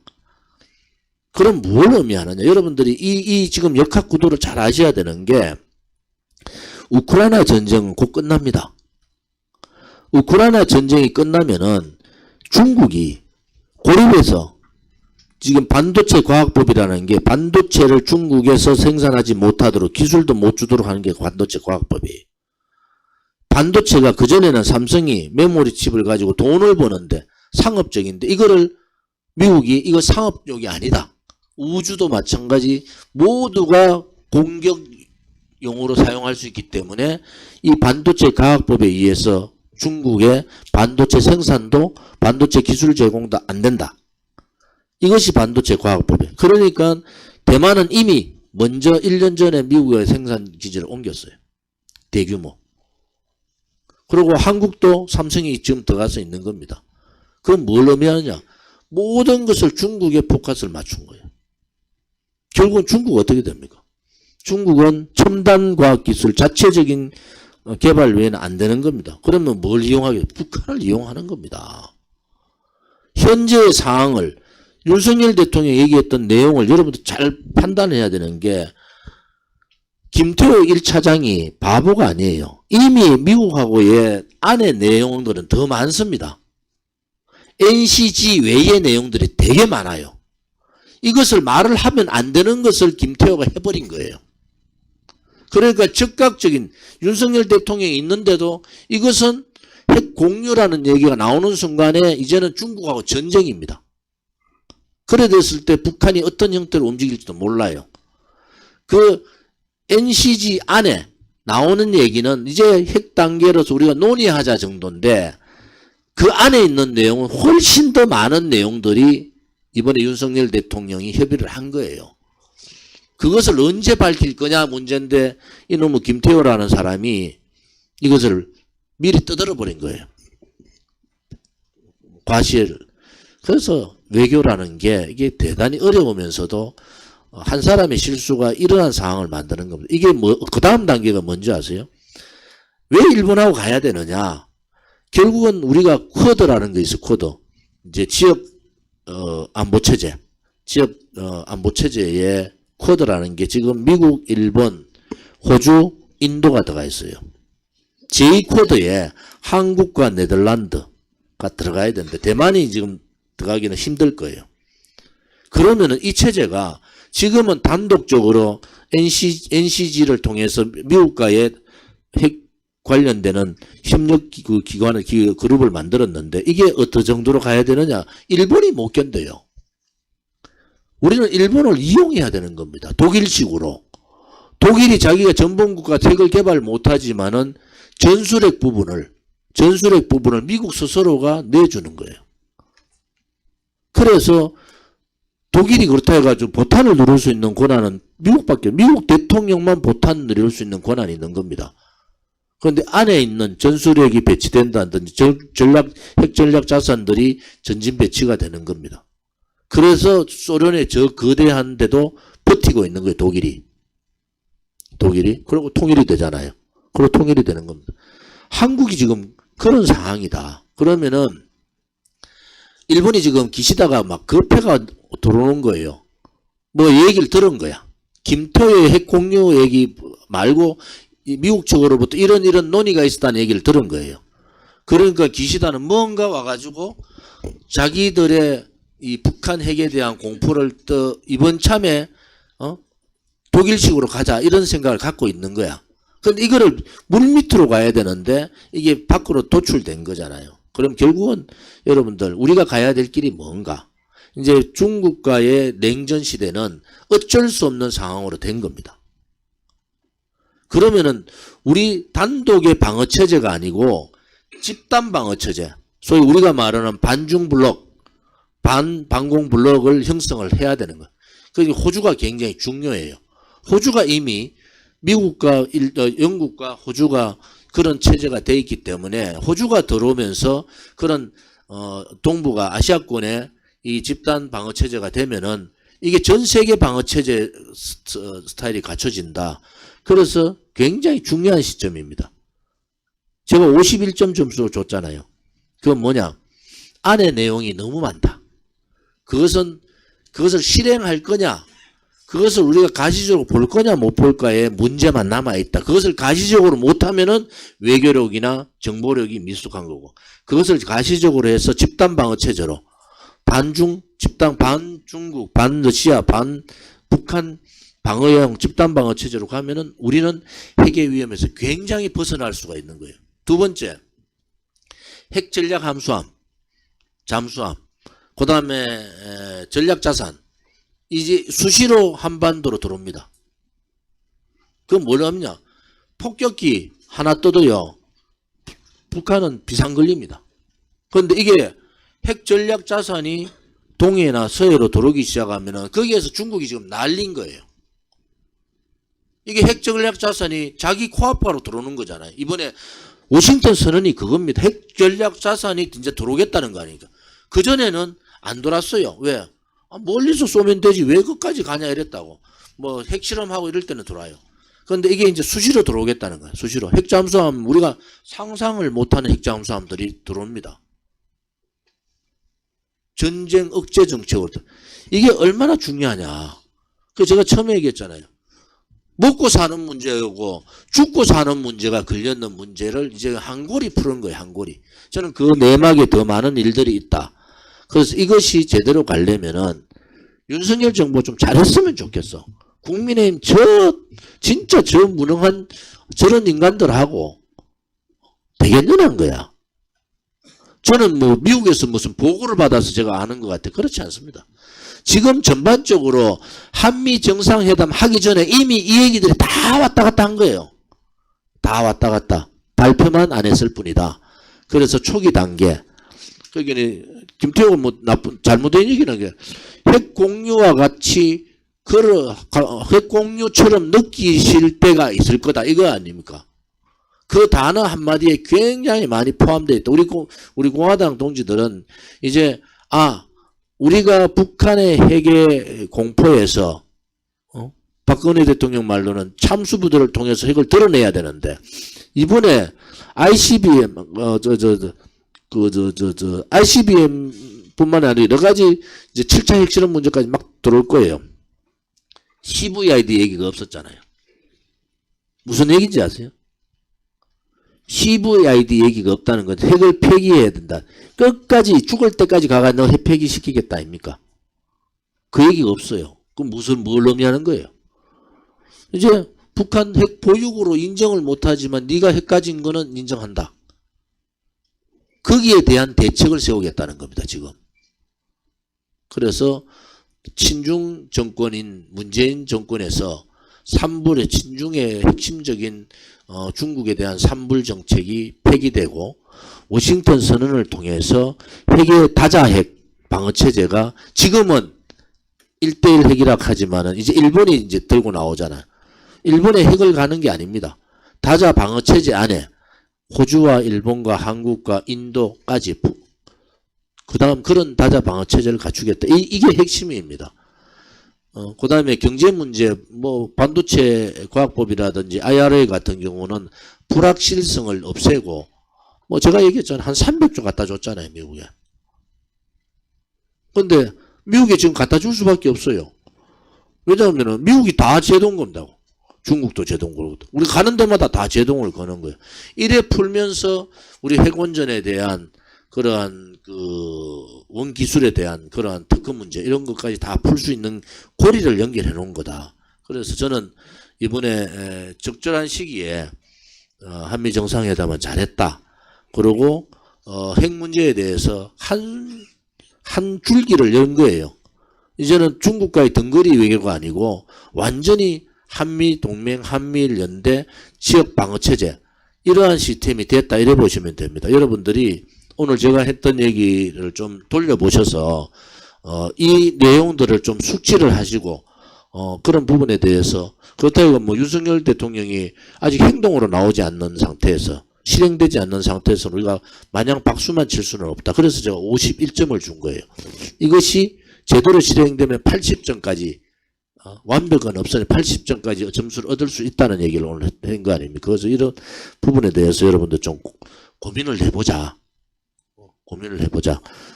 그럼 뭘 의미하느냐? 여러분들이 이 지금 역학 구도를 잘 아셔야 되는 게 우크라이나 전쟁은 곧 끝납니다. 우크라이나 전쟁이 끝나면은 중국이 고립해서 지금 반도체 과학법이라는 게 반도체를 중국에서 생산하지 못하도록 기술도 못 주도록 하는 게 반도체 과학법이에요. 반도체가 그전에는 삼성이 메모리 칩을 가지고 돈을 버는데 상업적인데 이거를 미국이 이거 상업용이 아니다. 우주도 마찬가지 모두가 공격용으로 사용할 수 있기 때문에 이 반도체 가학법에 의해서 중국의 반도체 생산도 반도체 기술 제공도 안 된다. 이것이 반도체 과학법이에요. 그러니까 대만은 이미 먼저 1년 전에 미국의 생산 기지를 옮겼어요. 대규모. 그리고 한국도 삼성이 지금 들어가서 있는 겁니다. 그럼 뭘 의미하느냐? 모든 것을 중국에 포커스를 맞춘 거예요. 결국은 중국 어떻게 됩니까? 중국은 첨단 과학기술 자체적인 개발 외에는 안 되는 겁니다. 그러면 뭘 이용하게? 북한을 이용하는 겁니다. 현재의 상황을 윤석열 대통령이 얘기했던 내용을 여러분들 잘 판단해야 되는 게 김태호 1차장이 바보가 아니에요. 이미 미국하고의 안의 내용들은 더 많습니다. NCG 외의 내용들이 되게 많아요. 이것을 말을 하면 안 되는 것을 김태호가 해버린 거예요. 그러니까 즉각적인 윤석열 대통령이 있는데도 이것은 핵 공유라는 얘기가 나오는 순간에 이제는 중국하고 전쟁입니다. 그래 됐을 때 북한이 어떤 형태로 움직일지도 몰라요. 그 NCG 안에 나오는 얘기는 이제 핵 단계로서 우리가 논의하자 정도인데 그 안에 있는 내용은 훨씬 더 많은 내용들이 이번에 윤석열 대통령이 협의를 한 거예요. 그것을 언제 밝힐 거냐 문제인데 이놈의 김태호라는 사람이 이것을 미리 떠들어 버린 거예요. 과시를. 그래서 외교라는 게 이게 대단히 어려우면서도 한 사람의 실수가 일어난 상황을 만드는 겁니다. 이게 뭐, 그 다음 단계가 뭔지 아세요? 왜 일본하고 가야 되느냐? 결국은 우리가 쿼드라는 게 있어, 쿼드. 이제 지역, 안보체제. 지역, 안보체제에 쿼드라는 게 지금 미국, 일본, 호주, 인도가 들어가 있어요. 제2쿼드에 한국과 네덜란드가 들어가야 되는데 대만이 지금 들어가기는 힘들 거예요. 그러면은 이 체제가 지금은 단독적으로 NCG를 통해서 미국과의 핵 관련되는 협력 기관을 그룹을 만들었는데 이게 어떤 정도로 가야 되느냐? 일본이 못 견뎌요. 우리는 일본을 이용해야 되는 겁니다. 독일식으로. 독일이 자기가 전범국가 핵을 개발 못하지만은 전술핵 부분을 미국 스스로가 내주는 거예요. 그래서 독일이 그렇다 해가지고 보탄을 누를 수 있는 권한은 미국 대통령만 보탄 누릴 수 있는 권한이 있는 겁니다. 그런데 안에 있는 전술핵이 배치된다든지 핵전략 자산들이 전진 배치가 되는 겁니다. 그래서 소련의 저 거대한데도 버티고 있는 거예요, 독일이. 그리고 통일이 되잖아요. 그리고 통일이 되는 겁니다. 한국이 지금 그런 상황이다. 그러면은 일본이 지금 기시다가 막 급해가 들어오는 거예요. 뭐 얘기를 들은 거야. 김태호의 핵 공유 얘기 말고 미국 측으로부터 이런 논의가 있었다는 얘기를 들은 거예요. 그러니까 기시다는 뭔가 와가지고 자기들의 이 북한 핵에 대한 공포를 또 이번 참에 독일식으로 가자 이런 생각을 갖고 있는 거야. 근데 이거를 물밑으로 가야 되는데 이게 밖으로 도출된 거잖아요. 그럼 결국은 여러분들 우리가 가야 될 길이 뭔가? 이제 중국과의 냉전 시대는 어쩔 수 없는 상황으로 된 겁니다. 그러면은 우리 단독의 방어 체제가 아니고 집단 방어 체제, 소위 우리가 말하는 반중 블록, 반공 블록을 형성을 해야 되는 거예요. 그러니까 호주가 굉장히 중요해요. 호주가 이미 미국과 영국과 호주가 그런 체제가 돼 있기 때문에 호주가 들어오면서 그런 동북아 아시아권의 이 집단 방어 체제가 되면은 이게 전 세계 방어 체제 스타일이 갖춰진다. 그래서 굉장히 중요한 시점입니다. 제가 51점 점수를 줬잖아요. 그건 뭐냐? 안의 내용이 너무 많다. 그것을 실행할 거냐? 그것을 우리가 가시적으로 볼 거냐 못 볼까에 문제만 남아있다. 그것을 가시적으로 못하면은 외교력이나 정보력이 미숙한 거고 그것을 가시적으로 해서 집단 방어 체제로 집단 반중국, 반러시아, 반북한 방어형 집단 방어 체제로 가면은 우리는 핵의 위험에서 굉장히 벗어날 수가 있는 거예요. 두 번째, 핵 전략 함수함, 잠수함, 그 다음에 전략 자산, 이제 수시로 한반도로 들어옵니다. 그건 뭘 하느냐? 폭격기 하나 떠도요, 북한은 비상 걸립니다. 그런데 이게 핵 전략 자산이 동해나 서해로 들어오기 시작하면은 거기에서 중국이 지금 날린 거예요. 이게 핵 전략 자산이 자기 코앞으로 들어오는 거잖아요. 이번에 워싱턴 선언이 그겁니다. 핵 전략 자산이 이제 들어오겠다는 거 아닙니까? 그전에는 안 돌았어요. 왜? 멀리서 쏘면 되지 왜 거기까지 가냐 이랬다고. 뭐 핵실험하고 이럴 때는 들어와요. 그런데 이게 이제 수시로 들어오겠다는 거예요. 수시로. 핵잠수함, 우리가 상상을 못하는 핵잠수함들이 들어옵니다. 전쟁 억제 정책으로. 이게 얼마나 중요하냐. 그 제가 처음에 얘기했잖아요. 먹고 사는 문제고 죽고 사는 문제가 걸렸는 문제를 이제 한골이 푸는 거예요. 한골이. 저는 그 내막에 더 많은 일들이 있다. 그래서 이것이 제대로 가려면은 윤석열 정부 좀 잘했으면 좋겠어. 국민의힘 진짜 저 무능한 저런 인간들하고 되겠느냐는 거야. 저는 뭐 미국에서 무슨 보고를 받아서 제가 아는 것 같아. 그렇지 않습니다. 지금 전반적으로 한미 정상회담 하기 전에 이미 이 얘기들이 다 왔다 갔다 한 거예요. 다 왔다 갔다. 발표만 안 했을 뿐이다. 그래서 초기 단계. 그러니까 김태호가 뭐 잘못된 얘기는 게 핵공유와 같이 핵공유처럼 느끼실 때가 있을 거다. 이거 아닙니까? 그 단어 한마디에 굉장히 많이 포함되어 있다. 우리 공화당 동지들은 이제 우리가 북한의 핵의 공포에서 박근혜 대통령 말로는 참수부들을 통해서 핵을 드러내야 되는데 이번에 ICBM ICBM뿐만 아니라 여러 가지 이제 7차 핵실험 문제까지 막 들어올 거예요. CVID 얘기가 없었잖아요. 무슨 얘기인지 아세요? CVID 얘기가 없다는 건 핵을 폐기해야 된다. 끝까지 죽을 때까지 가가 너 핵 폐기시키겠다 아닙니까? 그 얘기가 없어요. 그럼 뭘 의미하는 거예요? 이제 북한 핵 보유국으로 인정을 못하지만 네가 핵 가진 거는 인정한다. 거기에 대한 대책을 세우겠다는 겁니다. 지금. 그래서 친중 정권인 문재인 정권에서 삼불의 친중의 핵심적인 중국에 대한 삼불 정책이 폐기되고 워싱턴 선언을 통해서 핵의 다자핵 방어체제가 지금은 1대1 핵이라 하지만은 이제 일본이 이제 들고 나오잖아요. 일본에 핵을 가는 게 아닙니다. 다자 방어체제 안에 호주와 일본과 한국과 인도까지 그 다음 그런 다자 방어체제를 갖추겠다. 이게 핵심입니다. 그 다음에 경제 문제, 뭐, 반도체 과학법이라든지 IRA 같은 경우는 불확실성을 없애고, 뭐, 제가 얘기했잖아요. 한 300조 갖다 줬잖아요, 미국에. 근데, 미국에 지금 갖다 줄 수밖에 없어요. 왜냐하면, 미국이 다 제동 건다고. 중국도 제동 걸고. 우리 가는 데마다 다 제동을 거는 거예요. 이래 풀면서, 우리 핵원전에 대한 그러한 원기술에 대한 그러한 특허 문제 이런 것까지 다 풀 수 있는 고리를 연결해 놓은 거다. 그래서 저는 이번에 적절한 시기에 한미 정상회담은 잘했다. 그리고 핵 문제에 대해서 한 줄기를 연 거예요. 이제는 중국과의 등거리 외교가 아니고 완전히 한미 동맹, 한미일 연대, 지역 방어 체제 이러한 시스템이 됐다 이래 보시면 됩니다. 여러분들이 오늘 제가 했던 얘기를 좀 돌려보셔서 이 내용들을 좀 숙지를 하시고 그런 부분에 대해서 그렇다고 뭐 윤석열 대통령이 아직 행동으로 나오지 않는 상태에서 실행되지 않는 상태에서 우리가 마냥 박수만 칠 수는 없다. 그래서 제가 51점을 준 거예요. 이것이 제대로 실행되면 80점까지 완벽은 없으니 80점까지 점수를 얻을 수 있다는 얘기를 오늘 한 거 아닙니까? 그래서 이런 부분에 대해서 여러분들 좀 고민을 해보자.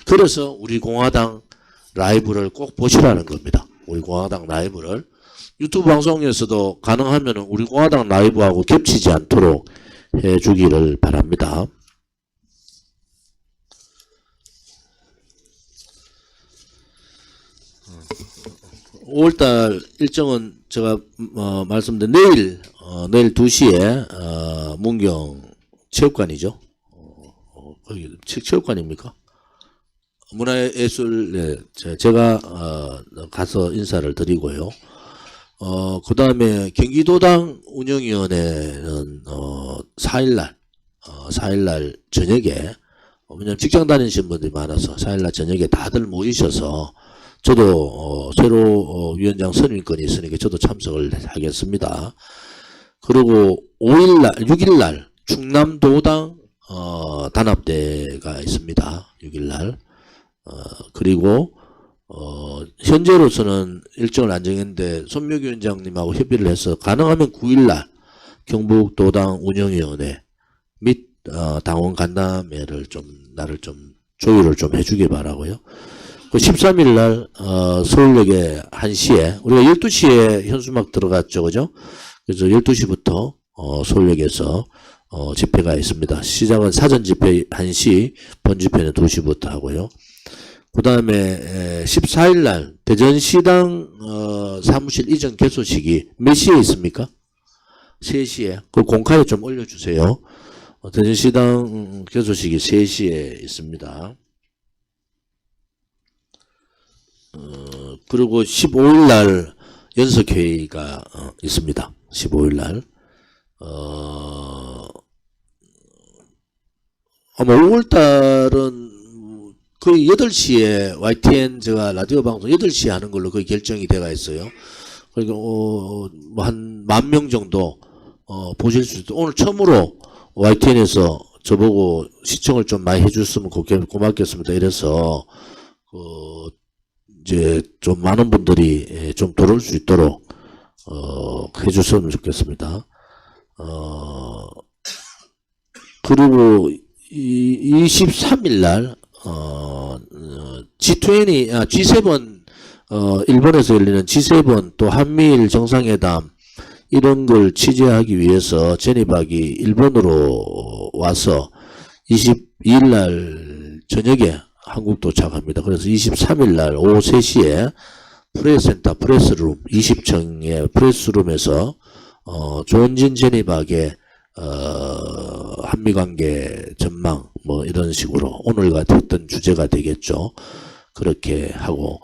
그래서 우리 공화당 라이브를 꼭 보시라는 겁니다. 우리 공화당 라이브를. 유튜브 방송에서도 가능하면 우리 공화당 라이브하고 겹치지 않도록 해주기를 바랍니다. 5월달 일정은 제가 말씀드린 내일 2시에 문경 체육관이죠. 거기 체육관입니까? 문화예술, 네, 제가 가서 인사를 드리고요. 그 다음에 경기도당 운영위원회는 4일날 4일날 저녁에, 왜냐면 직장 다니시는 분들이 많아서 4일날 저녁에 다들 모이셔서, 저도 새로 위원장 선임권이 있으니까 저도 참석을 하겠습니다. 그리고 5일날 6일날 충남도당 단합대가 있습니다. 6일날. 그리고 현재로서는 일정을 안 정했는데 손명규 위원장님하고 협의를 해서 가능하면 9일날 경북도당 운영위원회 및 당원 간담회를 나를 좀 조율을 좀 해주길 바라고요. 그 13일날 서울역에 1시에, 우리가 12시에 현수막 들어갔죠, 그죠? 그래서 12시부터 서울역에서 집회가 있습니다. 시작은 사전 집회 1시, 본 집회는 2시부터 하고요. 그 다음에 14일날 대전시당 사무실 이전 개소식이 몇 시에 있습니까? 3시에. 그 공카에 좀 올려주세요. 대전시당 개소식이 3시에 있습니다. 그리고 15일날 연석회의가 있습니다. 15일날. 아마 5월달은 거의 8시에 YTN 제가 라디오 방송 8시에 하는 걸로 거의 결정이 돼가 있어요. 그러니까 뭐 한 10,000명 정도 보실 수 있도. 오늘 처음으로 YTN에서 저보고 시청을 좀 많이 해줬으면 고맙겠습니다. 이래서 이제 좀 많은 분들이 좀 들어올 수 있도록 해줬으면 좋겠습니다. 그리고 23일날 G7 일본에서 열리는 G7 또 한미일 정상회담 이런 걸 취재하기 위해서 제니박이 일본으로 와서 22일날 저녁에 한국 도착합니다. 그래서 23일날 오후 3시에 프레스센터 프레스룸 20층의 프레스룸에서 조은진 제니박의 한미관계 전망 뭐 이런 식으로 오늘 같은 주제가 되겠죠. 그렇게 하고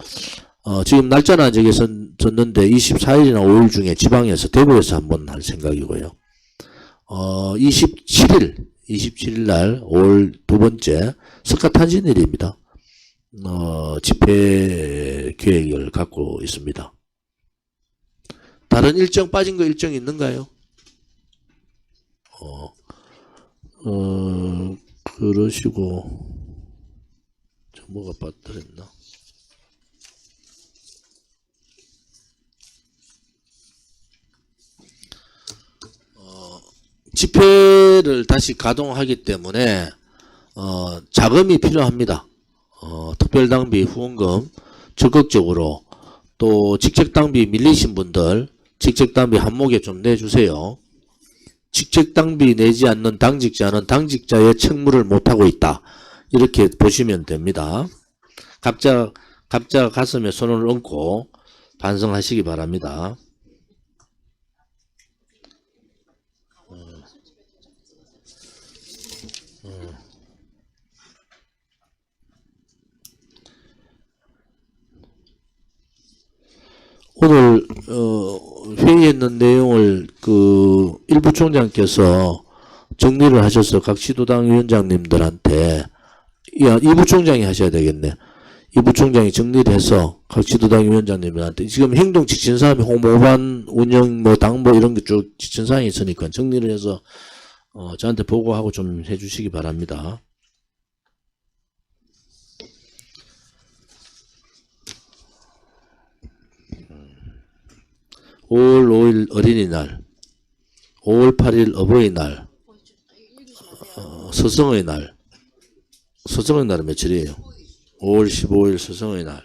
지금 날짜는 정해졌는데 24일이나 5일 중에 지방에서 대구에서 한번 할 생각이고요. 27일 날 5월 두 번째 석가탄신일입니다. 집회 계획을 갖고 있습니다. 다른 일정 빠진 거 일정 있는가요? 그러시고 뭐가 빠뜨렸나? 집회를 다시 가동하기 때문에 자금이 필요합니다. 특별당비 후원금 적극적으로, 또 직책당비 밀리신 분들 직책당비 한목에 좀 내주세요. 직책당비 내지 않는 당직자는 당직자의 책무를 못하고 있다. 이렇게 보시면 됩니다. 각자 가슴에 손을 얹고 반성하시기 바랍니다. 오늘 회의했는 내용을 일 부총장께서 정리를 하셔서 각 시도당 위원장님들한테, 이 부총장이 하셔야 되겠네. 이 부총장이 정리를 해서 각 시도당 위원장님들한테 지금 행동 지침사항이 홍보반 운영 당보 이런 게 쭉 지침사항이 있으니까 정리를 해서 저한테 보고하고 좀 해주시기 바랍니다. (5월 5일) 어린이날, 5월 8일 어버이날, 서성의 날. 서성의 날은 며칠이에요? 5월 15일 서성의 날.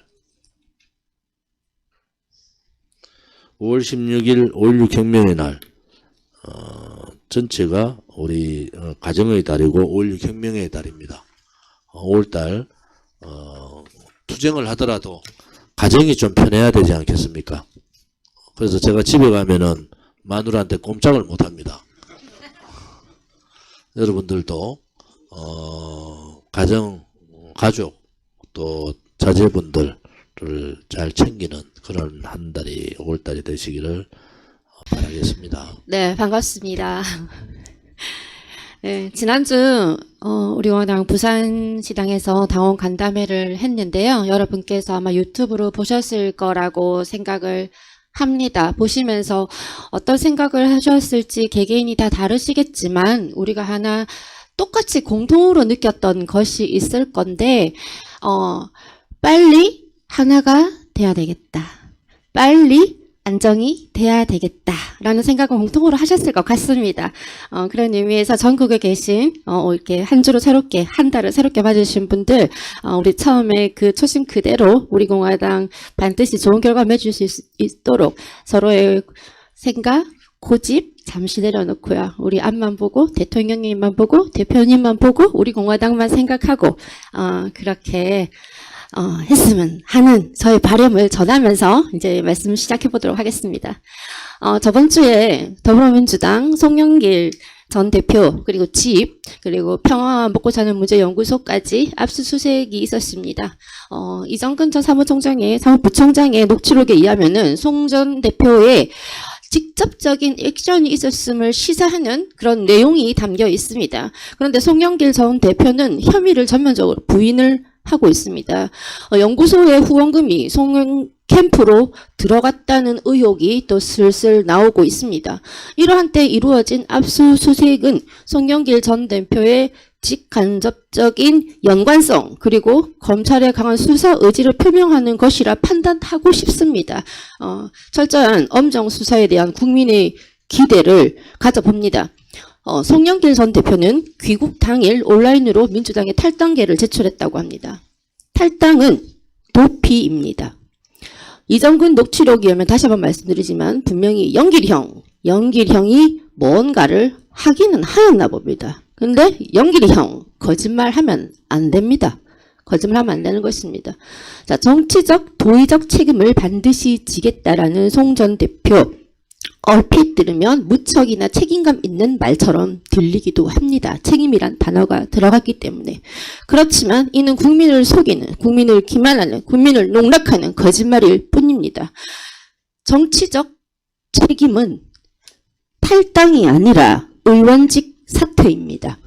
5월 16일 5.16 혁명의 날. 전체가 우리 가정의 달이고 5.16 혁명의 달입니다. 5월달 투쟁을 하더라도 가정이 좀 편해야 되지 않겠습니까? 그래서 제가 집에 가면은 마누라한테 꼼짝을 못합니다. 여러분들도 가족 또 자제분들을 잘 챙기는 그런 한 달이 5월달이 되시기를 바라겠습니다. 네, 반갑습니다. 네, 지난주 우리 공화당 부산시당에서 당원 간담회를 했는데요. 여러분께서 아마 유튜브로 보셨을 거라고 생각을 합니다. 보시면서 어떤 생각을 하셨을지 개개인이 다 다르시겠지만 우리가 하나 똑같이 공통으로 느꼈던 것이 있을 건데 빨리 하나가 돼야 되겠다. 빨리 안정이 돼야 되겠다라는 생각을 공통으로 하셨을 것 같습니다. 그런 의미에서 전국에 계신 이렇게 한 주로 새롭게 한 달을 새롭게 맞으신 분들 우리 처음에 그 초심 그대로 우리 공화당 반드시 좋은 결과 맺을 수 있도록 서로의 생각, 고집 잠시 내려놓고요. 우리 앞만 보고 대통령님만 보고 대표님만 보고 우리 공화당만 생각하고 그렇게 했으면 하는 저의 바람을 전하면서 이제 말씀 시작해 보도록 하겠습니다. 저번 주에 더불어민주당 송영길 전 대표 그리고 집 그리고 평화 먹고 사는 문제 연구소까지 압수수색이 있었습니다. 이정근 전 사무부총장의 녹취록에 의하면은 송 전 대표의 직접적인 액션이 있었음을 시사하는 그런 내용이 담겨 있습니다. 그런데 송영길 전 대표는 혐의를 전면적으로 부인을 하고 있습니다. 연구소의 후원금이 송영 캠프로 들어갔다는 의혹이 또 슬슬 나오고 있습니다. 이러한 때 이루어진 압수수색은 송영길 전 대표의 직간접적인 연관성 그리고 검찰의 강한 수사 의지를 표명하는 것이라 판단하고 싶습니다. 철저한 엄정 수사에 대한 국민의 기대를 가져봅니다. 송영길 전 대표는 귀국 당일 온라인으로 민주당에 탈당계를 제출했다고 합니다. 탈당은 도피입니다. 이정근 녹취록에 의하면 다시 한번 말씀드리지만 분명히 영길형이 뭔가를 하기는 하였나 봅니다. 근데 영길이 형 거짓말하면 안 됩니다. 거짓말하면 안 되는 것입니다. 자, 정치적 도의적 책임을 반드시 지겠다라는 송 전 대표 얼핏 들으면 무척이나 책임감 있는 말처럼 들리기도 합니다. 책임이란 단어가 들어갔기 때문에. 그렇지만 이는 국민을 속이는, 국민을 기만하는, 국민을 농락하는 거짓말일 뿐입니다. 정치적 책임은 탈당이 아니라 의원직 사퇴입니다.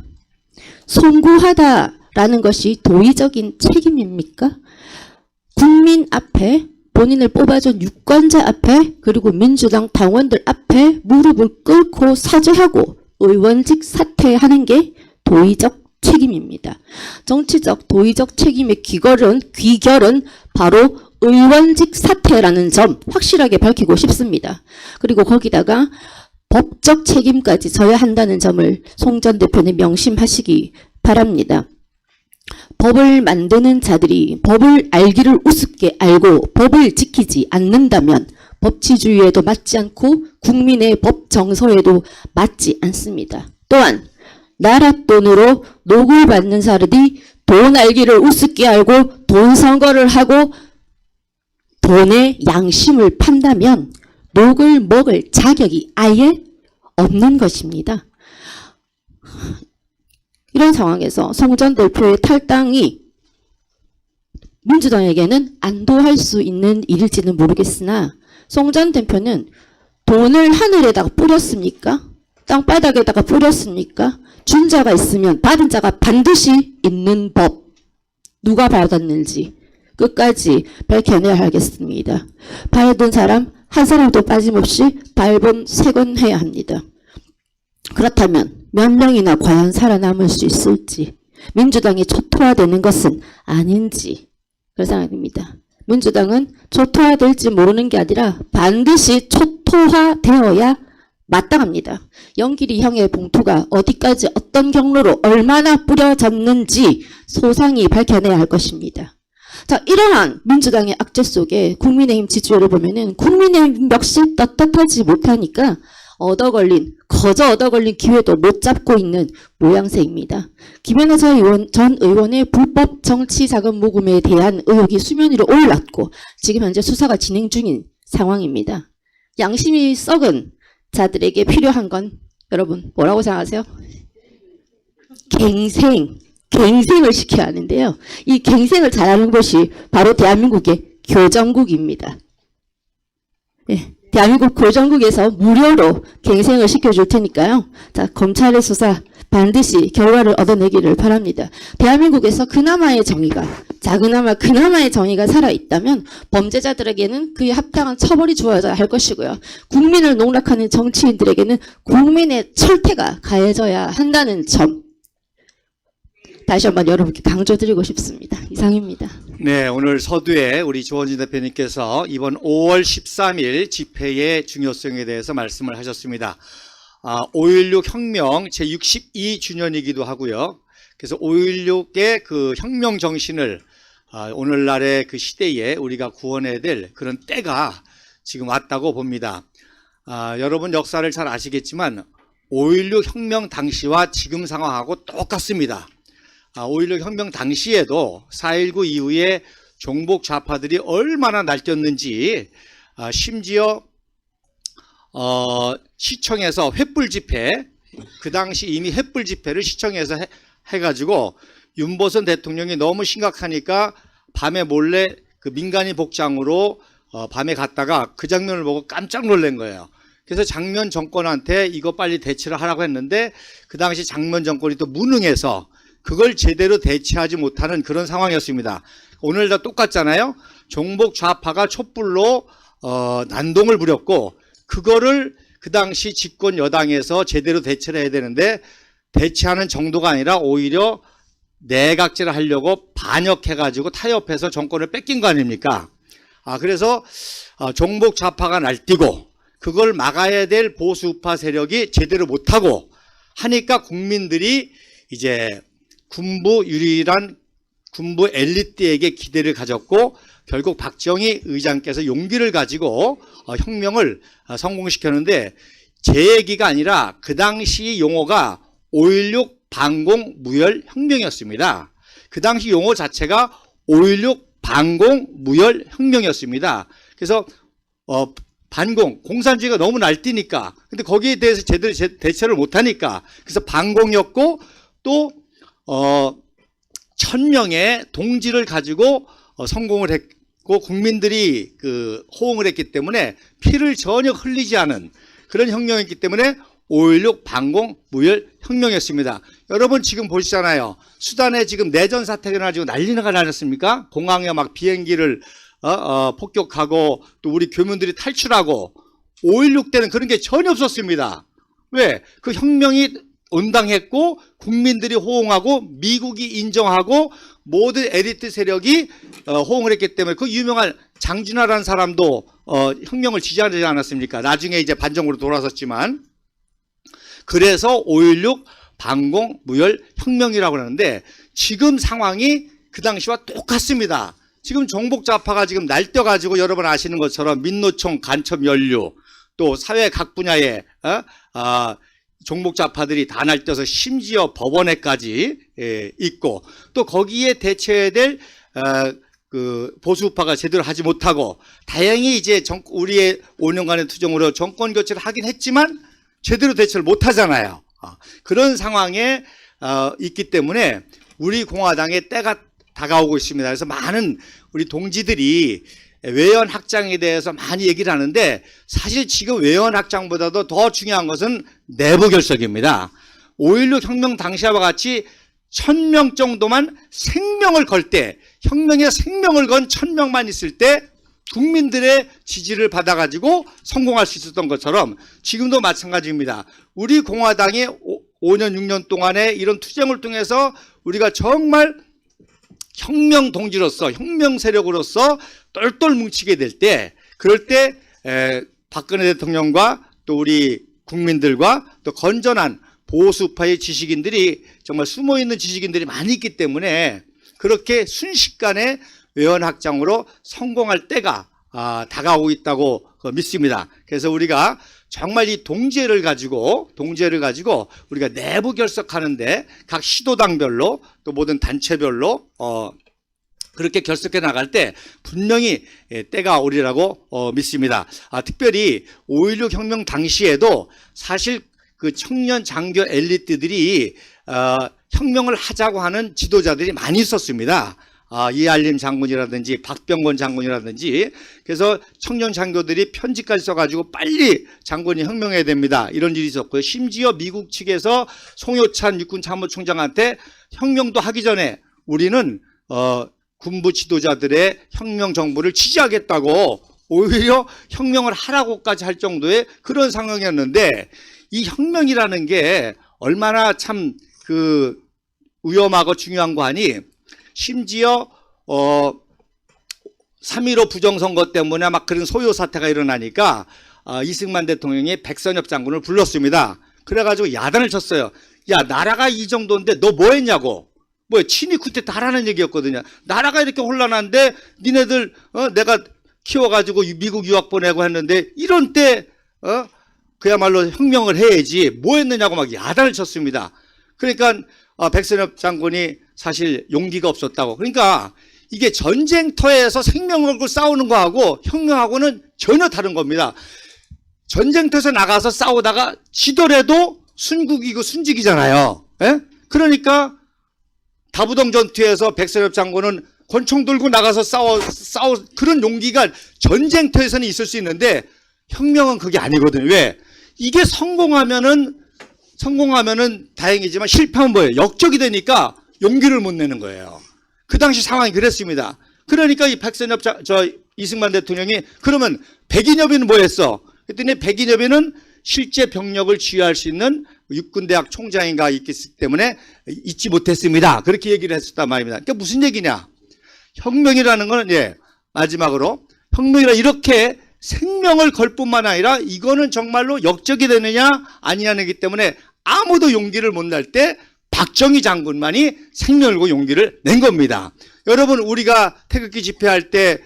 송구하다라는 것이 도의적인 책임입니까? 국민 앞에 본인을 뽑아준 유권자 앞에 그리고 민주당 당원들 앞에 무릎을 꿇고 사죄하고 의원직 사퇴하는 게 도의적 책임입니다. 정치적 도의적 책임의 귀결은 바로 의원직 사퇴라는 점 확실하게 밝히고 싶습니다. 그리고 거기다가 법적 책임까지 져야 한다는 점을 송 전 대표는 명심하시기 바랍니다. 법을 만드는 자들이 법을 알기를 우습게 알고 법을 지키지 않는다면 법치주의에도 맞지 않고 국민의 법 정서에도 맞지 않습니다. 또한 나라 돈으로 녹을 받는 사람이 돈 알기를 우습게 알고 돈 선거를 하고 돈의 양심을 판다면 녹을 먹을 자격이 아예 없는 것입니다. 이런 상황에서 송 전 대표의 탈당이 민주당에게는 안도할 수 있는 일일지는 모르겠으나 송 전 대표는 돈을 하늘에다가 뿌렸습니까? 땅바닥에다가 뿌렸습니까? 준 자가 있으면 받은 자가 반드시 있는 법. 누가 받았는지 끝까지 밝혀내야 하겠습니다. 받은 사람 한 사람도 빠짐없이 발본 세건해야 합니다. 그렇다면 몇 명이나 과연 살아남을 수 있을지, 민주당이 초토화되는 것은 아닌지 그런 생각이 듭니다. 민주당은 초토화될지 모르는 게 아니라 반드시 초토화되어야 마땅합니다. 영길이 형의 봉투가 어디까지 어떤 경로로 얼마나 뿌려졌는지 소상히 밝혀내야 할 것입니다. 자, 이러한 민주당의 악재 속에 국민의힘 지지율을 보면은 국민의힘 역시 떳떳하지 못하니까 거저 얻어걸린 기회도 못 잡고 있는 모양새입니다. 김연아 전 의원의 불법 정치 자금 모금에 대한 의혹이 수면 위로 올랐고 지금 현재 수사가 진행 중인 상황입니다. 양심이 썩은 자들에게 필요한 건 여러분 뭐라고 생각하세요? 갱생을 시켜야 하는데요. 이 갱생을 잘하는 곳이 바로 대한민국의 교정국입니다. 예, 대한민국 교정국에서 무료로 갱생을 시켜줄 테니까요. 자, 검찰의 수사 반드시 결과를 얻어내기를 바랍니다. 대한민국에서 그나마의 정의가 살아있다면 범죄자들에게는 그에 합당한 처벌이 주어져야 할 것이고요. 국민을 농락하는 정치인들에게는 국민의 철퇴가 가해져야 한다는 점 다시 한번 여러분께 강조드리고 싶습니다. 이상입니다. 네, 오늘 서두에 우리 조원진 대표님께서 이번 5월 13일 집회의 중요성에 대해서 말씀을 하셨습니다. 5.16 혁명 제62주년이기도 하고요. 그래서 5.16의 그 혁명 정신을 오늘날의 그 시대에 우리가 구원해야 될 그런 때가 지금 왔다고 봅니다. 여러분 역사를 잘 아시겠지만 5.16 혁명 당시와 지금 상황하고 똑같습니다. 5.16 혁명 당시에도 4.19 이후에 종북 좌파들이 얼마나 날뛰었는지 심지어 시청에서 횃불 집회, 그 당시 이미 횃불 집회를 시청에서 해가지고 윤보선 대통령이 너무 심각하니까 밤에 몰래 그 민간인 복장으로 밤에 갔다가 그 장면을 보고 깜짝 놀란 거예요. 그래서 장면 정권한테 이거 빨리 대처를 하라고 했는데 그 당시 장면 정권이 또 무능해서 그걸 제대로 대처하지 못하는 그런 상황이었습니다. 오늘도 똑같잖아요. 종북 좌파가 촛불로 난동을 부렸고 그거를 그 당시 집권 여당에서 제대로 대처를 해야 되는데 대처하는 정도가 아니라 오히려 내각질을 하려고 반역해가지고 타협해서 정권을 뺏긴 거 아닙니까? 그래서 종북 좌파가 날뛰고 그걸 막아야 될 보수우파 세력이 제대로 못하고 하니까 국민들이 이제 유일한 군부 엘리트에게 기대를 가졌고 결국 박정희 의장께서 용기를 가지고 혁명을 성공시켰는데 제 얘기가 아니라 그 당시 용어가 5.16 반공 무혈 혁명이었습니다. 그 당시 용어 자체가 5.16 반공 무혈 혁명이었습니다. 그래서 공산주의가 너무 날뛰니까 근데 거기에 대해서 제대로 대처를 못하니까 그래서 반공이었고 또 1000명의 동지를 가지고 성공을 했고 국민들이 그 호응을 했기 때문에 피를 전혀 흘리지 않은 그런 혁명이었기 때문에 5.16 반공 무혈 혁명이었습니다. 여러분 지금 보시잖아요. 수단에 지금 내전 사태가 나가지고 난리가 나지 않습니까? 공항에 막 비행기를 폭격하고 또 우리 교민들이 탈출하고 5.16 때는 그런 게 전혀 없었습니다. 왜? 그 혁명이 온당했고 국민들이 호응하고 미국이 인정하고 모든 엘리트 세력이 호응을 했기 때문에 그 유명한 장준하라는 사람도 혁명을 지지하지 않았습니까? 나중에 이제 반정으로 돌아섰지만 그래서 5.16 반공 무혈 혁명이라고 하는데 지금 상황이 그 당시와 똑같습니다. 지금 종북 좌파가 지금 날뛰어가지고 여러분 아시는 것처럼 민노총 간첩 연루 또 사회 각 분야에 종북 좌파들이 다 날뛰어서 심지어 법원에까지 있고 또 거기에 대처해야 될 그 보수파가 제대로 하지 못하고 다행히 이제 우리의 5년간의 투쟁으로 정권 교체를 하긴 했지만 제대로 대처를 못하잖아요. 그런 상황에 있기 때문에 우리 공화당의 때가 다가오고 있습니다. 그래서 많은 우리 동지들이 외연 확장에 대해서 많이 얘기를 하는데 사실 지금 외연 확장보다도 더 중요한 것은 내부 결석입니다. 5.16 혁명 당시와 같이 1000명 정도만 생명을 걸 때 혁명에 생명을 건 1000명만 있을 때 국민들의 지지를 받아가지고 성공할 수 있었던 것처럼 지금도 마찬가지입니다. 우리 공화당이 5년 6년 동안에 이런 투쟁을 통해서 우리가 정말 혁명 동지로서 혁명 세력으로서 똘똘 뭉치게 될 때 그럴 때 박근혜 대통령과 또 우리 국민들과 또 건전한 보수파의 지식인들이 정말 숨어있는 지식인들이 많이 있기 때문에 그렇게 순식간에 외연 확장으로 성공할 때가 다가오고 있다고 믿습니다. 그래서 우리가 정말 이 동지애를 가지고 우리가 내부 결석하는데 각 시도당별로 또 모든 단체별로 그렇게 결석해 나갈 때 분명히 때가 오리라고 믿습니다. 특별히 5.16 혁명 당시에도 사실 그 청년 장교 엘리트들이 혁명을 하자고 하는 지도자들이 많이 있었습니다. 이알림 장군이라든지 박병건 장군이라든지. 그래서 청년 장교들이 편지까지 써가지고 빨리 장군이 혁명해야 됩니다, 이런 일이 있었고요. 심지어 미국 측에서 송효찬 육군 참모총장한테 혁명도 하기 전에 우리는 군부 지도자들의 혁명 정부를 지지하겠다고 오히려 혁명을 하라고까지 할 정도의 그런 상황이었는데, 이 혁명이라는 게 얼마나 참 그 위험하고 중요한 거 아니, 심지어 3.15 부정선거 때문에 막 그런 소요 사태가 일어나니까 이승만 대통령이 백선엽 장군을 불렀습니다. 그래가지고 야단을 쳤어요. 야, 나라가 이 정도인데 너 뭐 했냐고. 뭐 친위 쿠데타 하라는 얘기였거든요. 나라가 이렇게 혼란한데 니네들 내가 키워가지고 미국 유학 보내고 했는데 이런 때 그야말로 혁명을 해야지 뭐 했느냐고 막 야단을 쳤습니다. 그러니까 백선엽 장군이 사실 용기가 없었다고. 그러니까 이게 전쟁터에서 생명을 걸고 싸우는 거하고 혁명하고는 전혀 다른 겁니다. 전쟁터에서 나가서 싸우다가 지더라도 순국이고 순직이잖아요. 예? 그러니까 다부동 전투에서 백선엽 장군은 권총 들고 나가서 싸워 그런 용기가 전쟁터에서는 있을 수 있는데 혁명은 그게 아니거든요. 왜? 이게 성공하면은 다행이지만 실패하면 뭐예요? 역적이 되니까 용기를 못 내는 거예요. 그 당시 상황이 그랬습니다. 그러니까 이 백선엽 이승만 대통령이 그러면 백인엽이는 뭐 했어? 그랬더니 백인엽이는 실제 병력을 지휘할 수 있는 육군대학 총장인가 있기 때문에 잊지 못했습니다. 그렇게 얘기를 했었단 말입니다. 그러니까 무슨 얘기냐? 혁명이라는 거는 마지막으로 혁명이라 이렇게 생명을 걸 뿐만 아니라 이거는 정말로 역적이 되느냐 아니냐기 때문에 아무도 용기를 못 낼 때 박정희 장군만이 생명을 걸고 용기를 낸 겁니다. 여러분, 우리가 태극기 집회할 때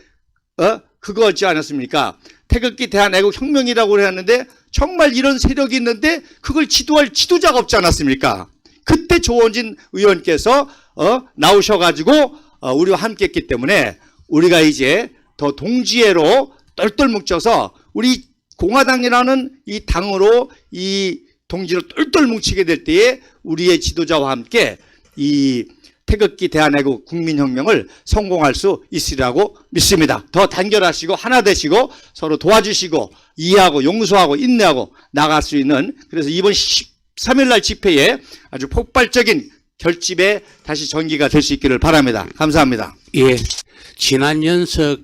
그거였지 않았습니까? 태극기 대한애국 혁명이라고 했는데 정말 이런 세력이 있는데 그걸 지도할 지도자가 없지 않았습니까? 그때 조원진 의원께서 나오셔가지고 우리와 함께 했기 때문에 우리가 이제 더 동지애로 똘똘 뭉쳐서 우리 공화당이라는 이 당으로 이 동지로 똘똘 뭉치게 될 때에 우리의 지도자와 함께 이 태극기 대한애국 국민혁명을 성공할 수 있으리라고 믿습니다. 더 단결하시고 하나 되시고 서로 도와주시고 이해하고 용서하고 인내하고 나갈 수 있는, 그래서 이번 13일 날 집회에 아주 폭발적인 결집에 다시 전기가 될 수 있기를 바랍니다. 감사합니다. 예, 지난 연석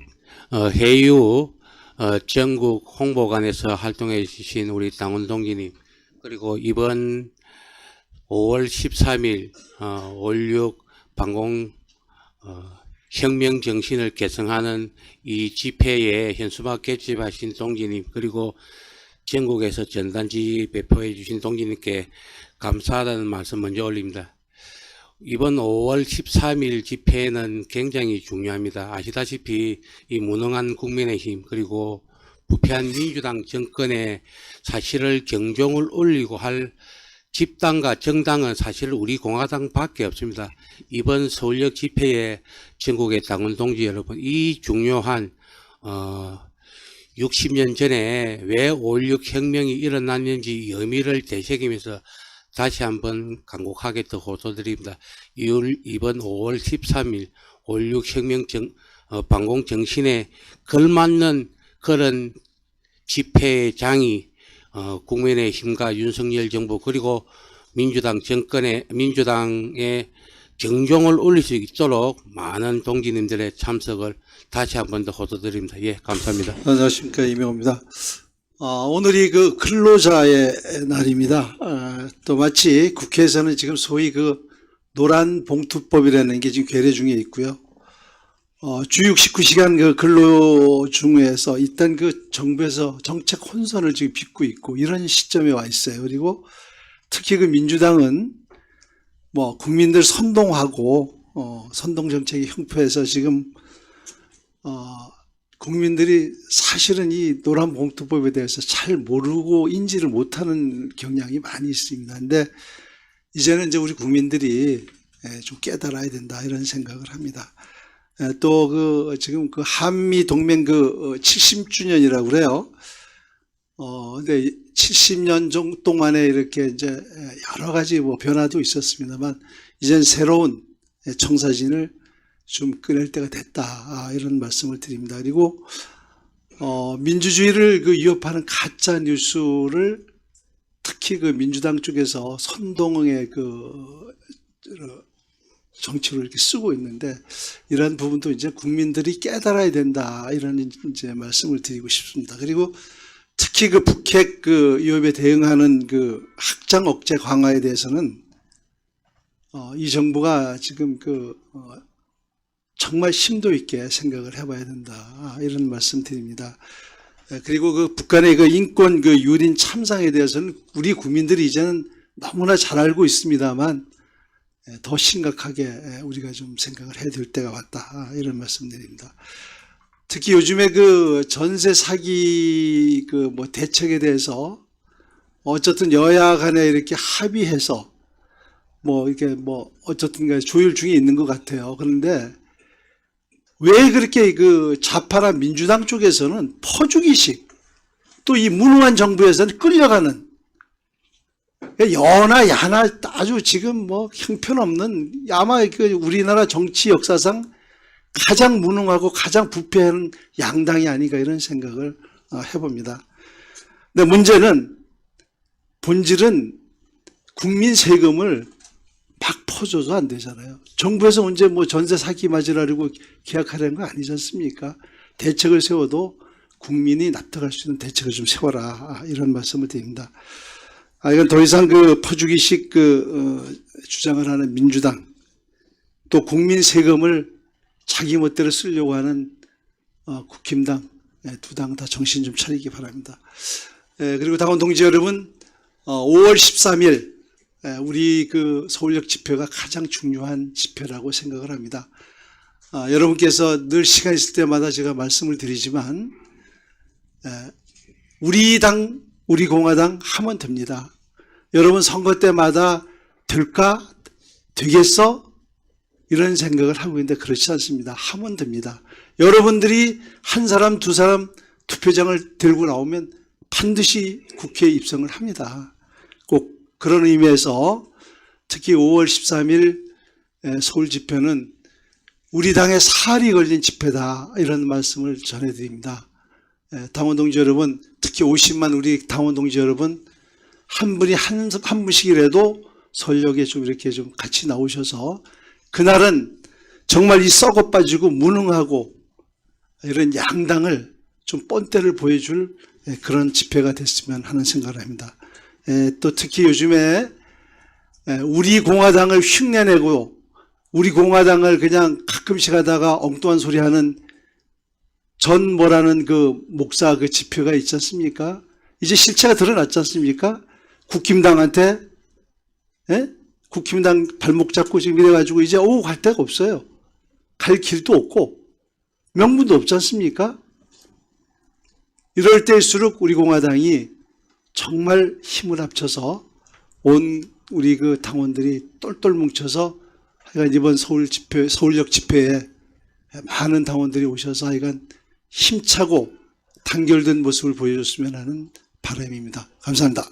해유 전국 홍보관에서 활동해 주신 우리 당원 동지님, 그리고 이번 5월 13일 5.16 반공 혁명 정신을 계승하는 이 집회에 현수막 개집하신 동지님, 그리고 전국에서 전단지 배포해 주신 동지님께 감사하다는 말씀 먼저 올립니다. 이번 5월 13일 집회는 굉장히 중요합니다. 아시다시피 이 무능한 국민의힘 그리고 부패한 민주당 정권의 사실을 경종을 울리고 할 집단과 정당은 사실 우리 공화당밖에 없습니다. 이번 서울역 집회에 전국의 당원 동지 여러분, 이 중요한 60년 전에 왜 5.16 혁명이 일어났는지 의미를 되새기면서 다시 한번 간곡하게 더 호소드립니다. 이번 5월 13일 5.16 혁명 반공 정신에 걸맞는 그런 집회의 장이 국민의힘과 윤석열 정부 그리고 민주당의 경종을 울릴 수 있도록 많은 동지님들의 참석을 다시 한번 더 호소드립니다. 예, 감사합니다. 안녕하십니까, 이명호입니다. 오늘이 그 근로자의 날입니다. 또 마치 국회에서는 지금 소위 그 노란 봉투법이라는 게 지금 괴뢰 중에 있고요. 주 69시간 그 근로 중에서 일단 그 정부에서 정책 혼선을 지금 빚고 있고 이런 시점에 와 있어요. 그리고 특히 그 민주당은 뭐 국민들 선동하고 선동 정책이 형표해서 지금 국민들이 사실은 이 노란 봉투법에 대해서 잘 모르고 인지를 못하는 경향이 많이 있습니다. 근데 이제는 이제 우리 국민들이 좀 깨달아야 된다 이런 생각을 합니다. 또 지금 한미 동맹 70주년이라고 그래요. 근데 70년 동안에 이렇게 이제 여러 가지 뭐 변화도 있었습니다만, 이젠 새로운 청사진을 좀 꺼낼 때가 됐다. 이런 말씀을 드립니다. 그리고, 민주주의를 그 위협하는 가짜 뉴스를 특히 그 민주당 쪽에서 선동의 그 정치로 이렇게 쓰고 있는데, 이러한 부분도 이제 국민들이 깨달아야 된다. 이런 이제 말씀을 드리고 싶습니다. 그리고 특히 그 북핵 그 위협에 대응하는 그 확장 억제 강화에 대해서는 이 정부가 지금 정말 심도 있게 생각을 해봐야 된다. 이런 말씀 드립니다. 그리고 그 북한의 그 인권 그 유린 참상에 대해서는 우리 국민들이 이제는 너무나 잘 알고 있습니다만, 더 심각하게 우리가 좀 생각을 해야 될 때가 왔다. 이런 말씀 드립니다. 특히 요즘에 그 전세 사기 그 뭐 대책에 대해서 어쨌든 여야 간에 이렇게 합의해서 뭐 이렇게 뭐 어쨌든 간에 조율 중에 있는 것 같아요. 그런데 왜 그렇게 그 좌파나 민주당 쪽에서는 퍼주기식, 또 이 무능한 정부에서는 끌려가는, 여나 야나 아주 지금 뭐 형편없는, 아마 그 우리나라 정치 역사상 가장 무능하고 가장 부패한 양당이 아닌가 이런 생각을 해봅니다. 근데 문제는, 본질은 국민 세금을 막 퍼줘도 안 되잖아요. 정부에서 언제 뭐 전세 사기 맞으라고 계약하려는 거 아니지 않습니까? 대책을 세워도 국민이 납득할 수 있는 대책을 좀 세워라. 이런 말씀을 드립니다. 이건 더 이상 그 퍼주기식 주장을 하는 민주당, 또 국민 세금을 자기 멋대로 쓰려고 하는 국힘당, 두 당 다 정신 좀 차리기 바랍니다. 그리고 당원 동지 여러분, 5월 13일 우리 그 서울역 집회가 가장 중요한 집회라고 생각을 합니다. 여러분께서 늘 시간 있을 때마다 제가 말씀을 드리지만, 우리 당, 우리 공화당 하면 됩니다. 여러분 선거 때마다 될까? 되겠어? 이런 생각을 하고 있는데 그렇지 않습니다. 하면 됩니다. 여러분들이 한 사람, 두 사람 투표장을 들고 나오면 반드시 국회에 입성을 합니다. 꼭 그런 의미에서 특히 5월 13일 서울 집회는 우리 당의 살이 걸린 집회다. 이런 말씀을 전해드립니다. 당원 동지 여러분, 특히 50만 우리 당원 동지 여러분, 한 분이 한 분씩이라도 서울역에 좀 이렇게 좀 같이 나오셔서 그날은 정말 이 썩어 빠지고 무능하고 이런 양당을 좀 뻔때를 보여줄 그런 집회가 됐으면 하는 생각을 합니다. 또 특히 요즘에 우리 공화당을 흉내내고 우리 공화당을 그냥 가끔씩 하다가 엉뚱한 소리 하는 전 뭐라는 그 목사 그 집회가 있지 않습니까? 이제 실체가 드러났지 않습니까? 국힘당한테, 국힘당 발목 잡고 지금 이래가지고 이제 오고 갈 데가 없어요. 갈 길도 없고 명분도 없지 않습니까? 이럴 때일수록 우리 공화당이 정말 힘을 합쳐서 온 우리 그 당원들이 똘똘 뭉쳐서 하여간 이번 서울역 집회에 많은 당원들이 오셔서 하여간 힘차고 단결된 모습을 보여줬으면 하는 바람입니다. 감사합니다.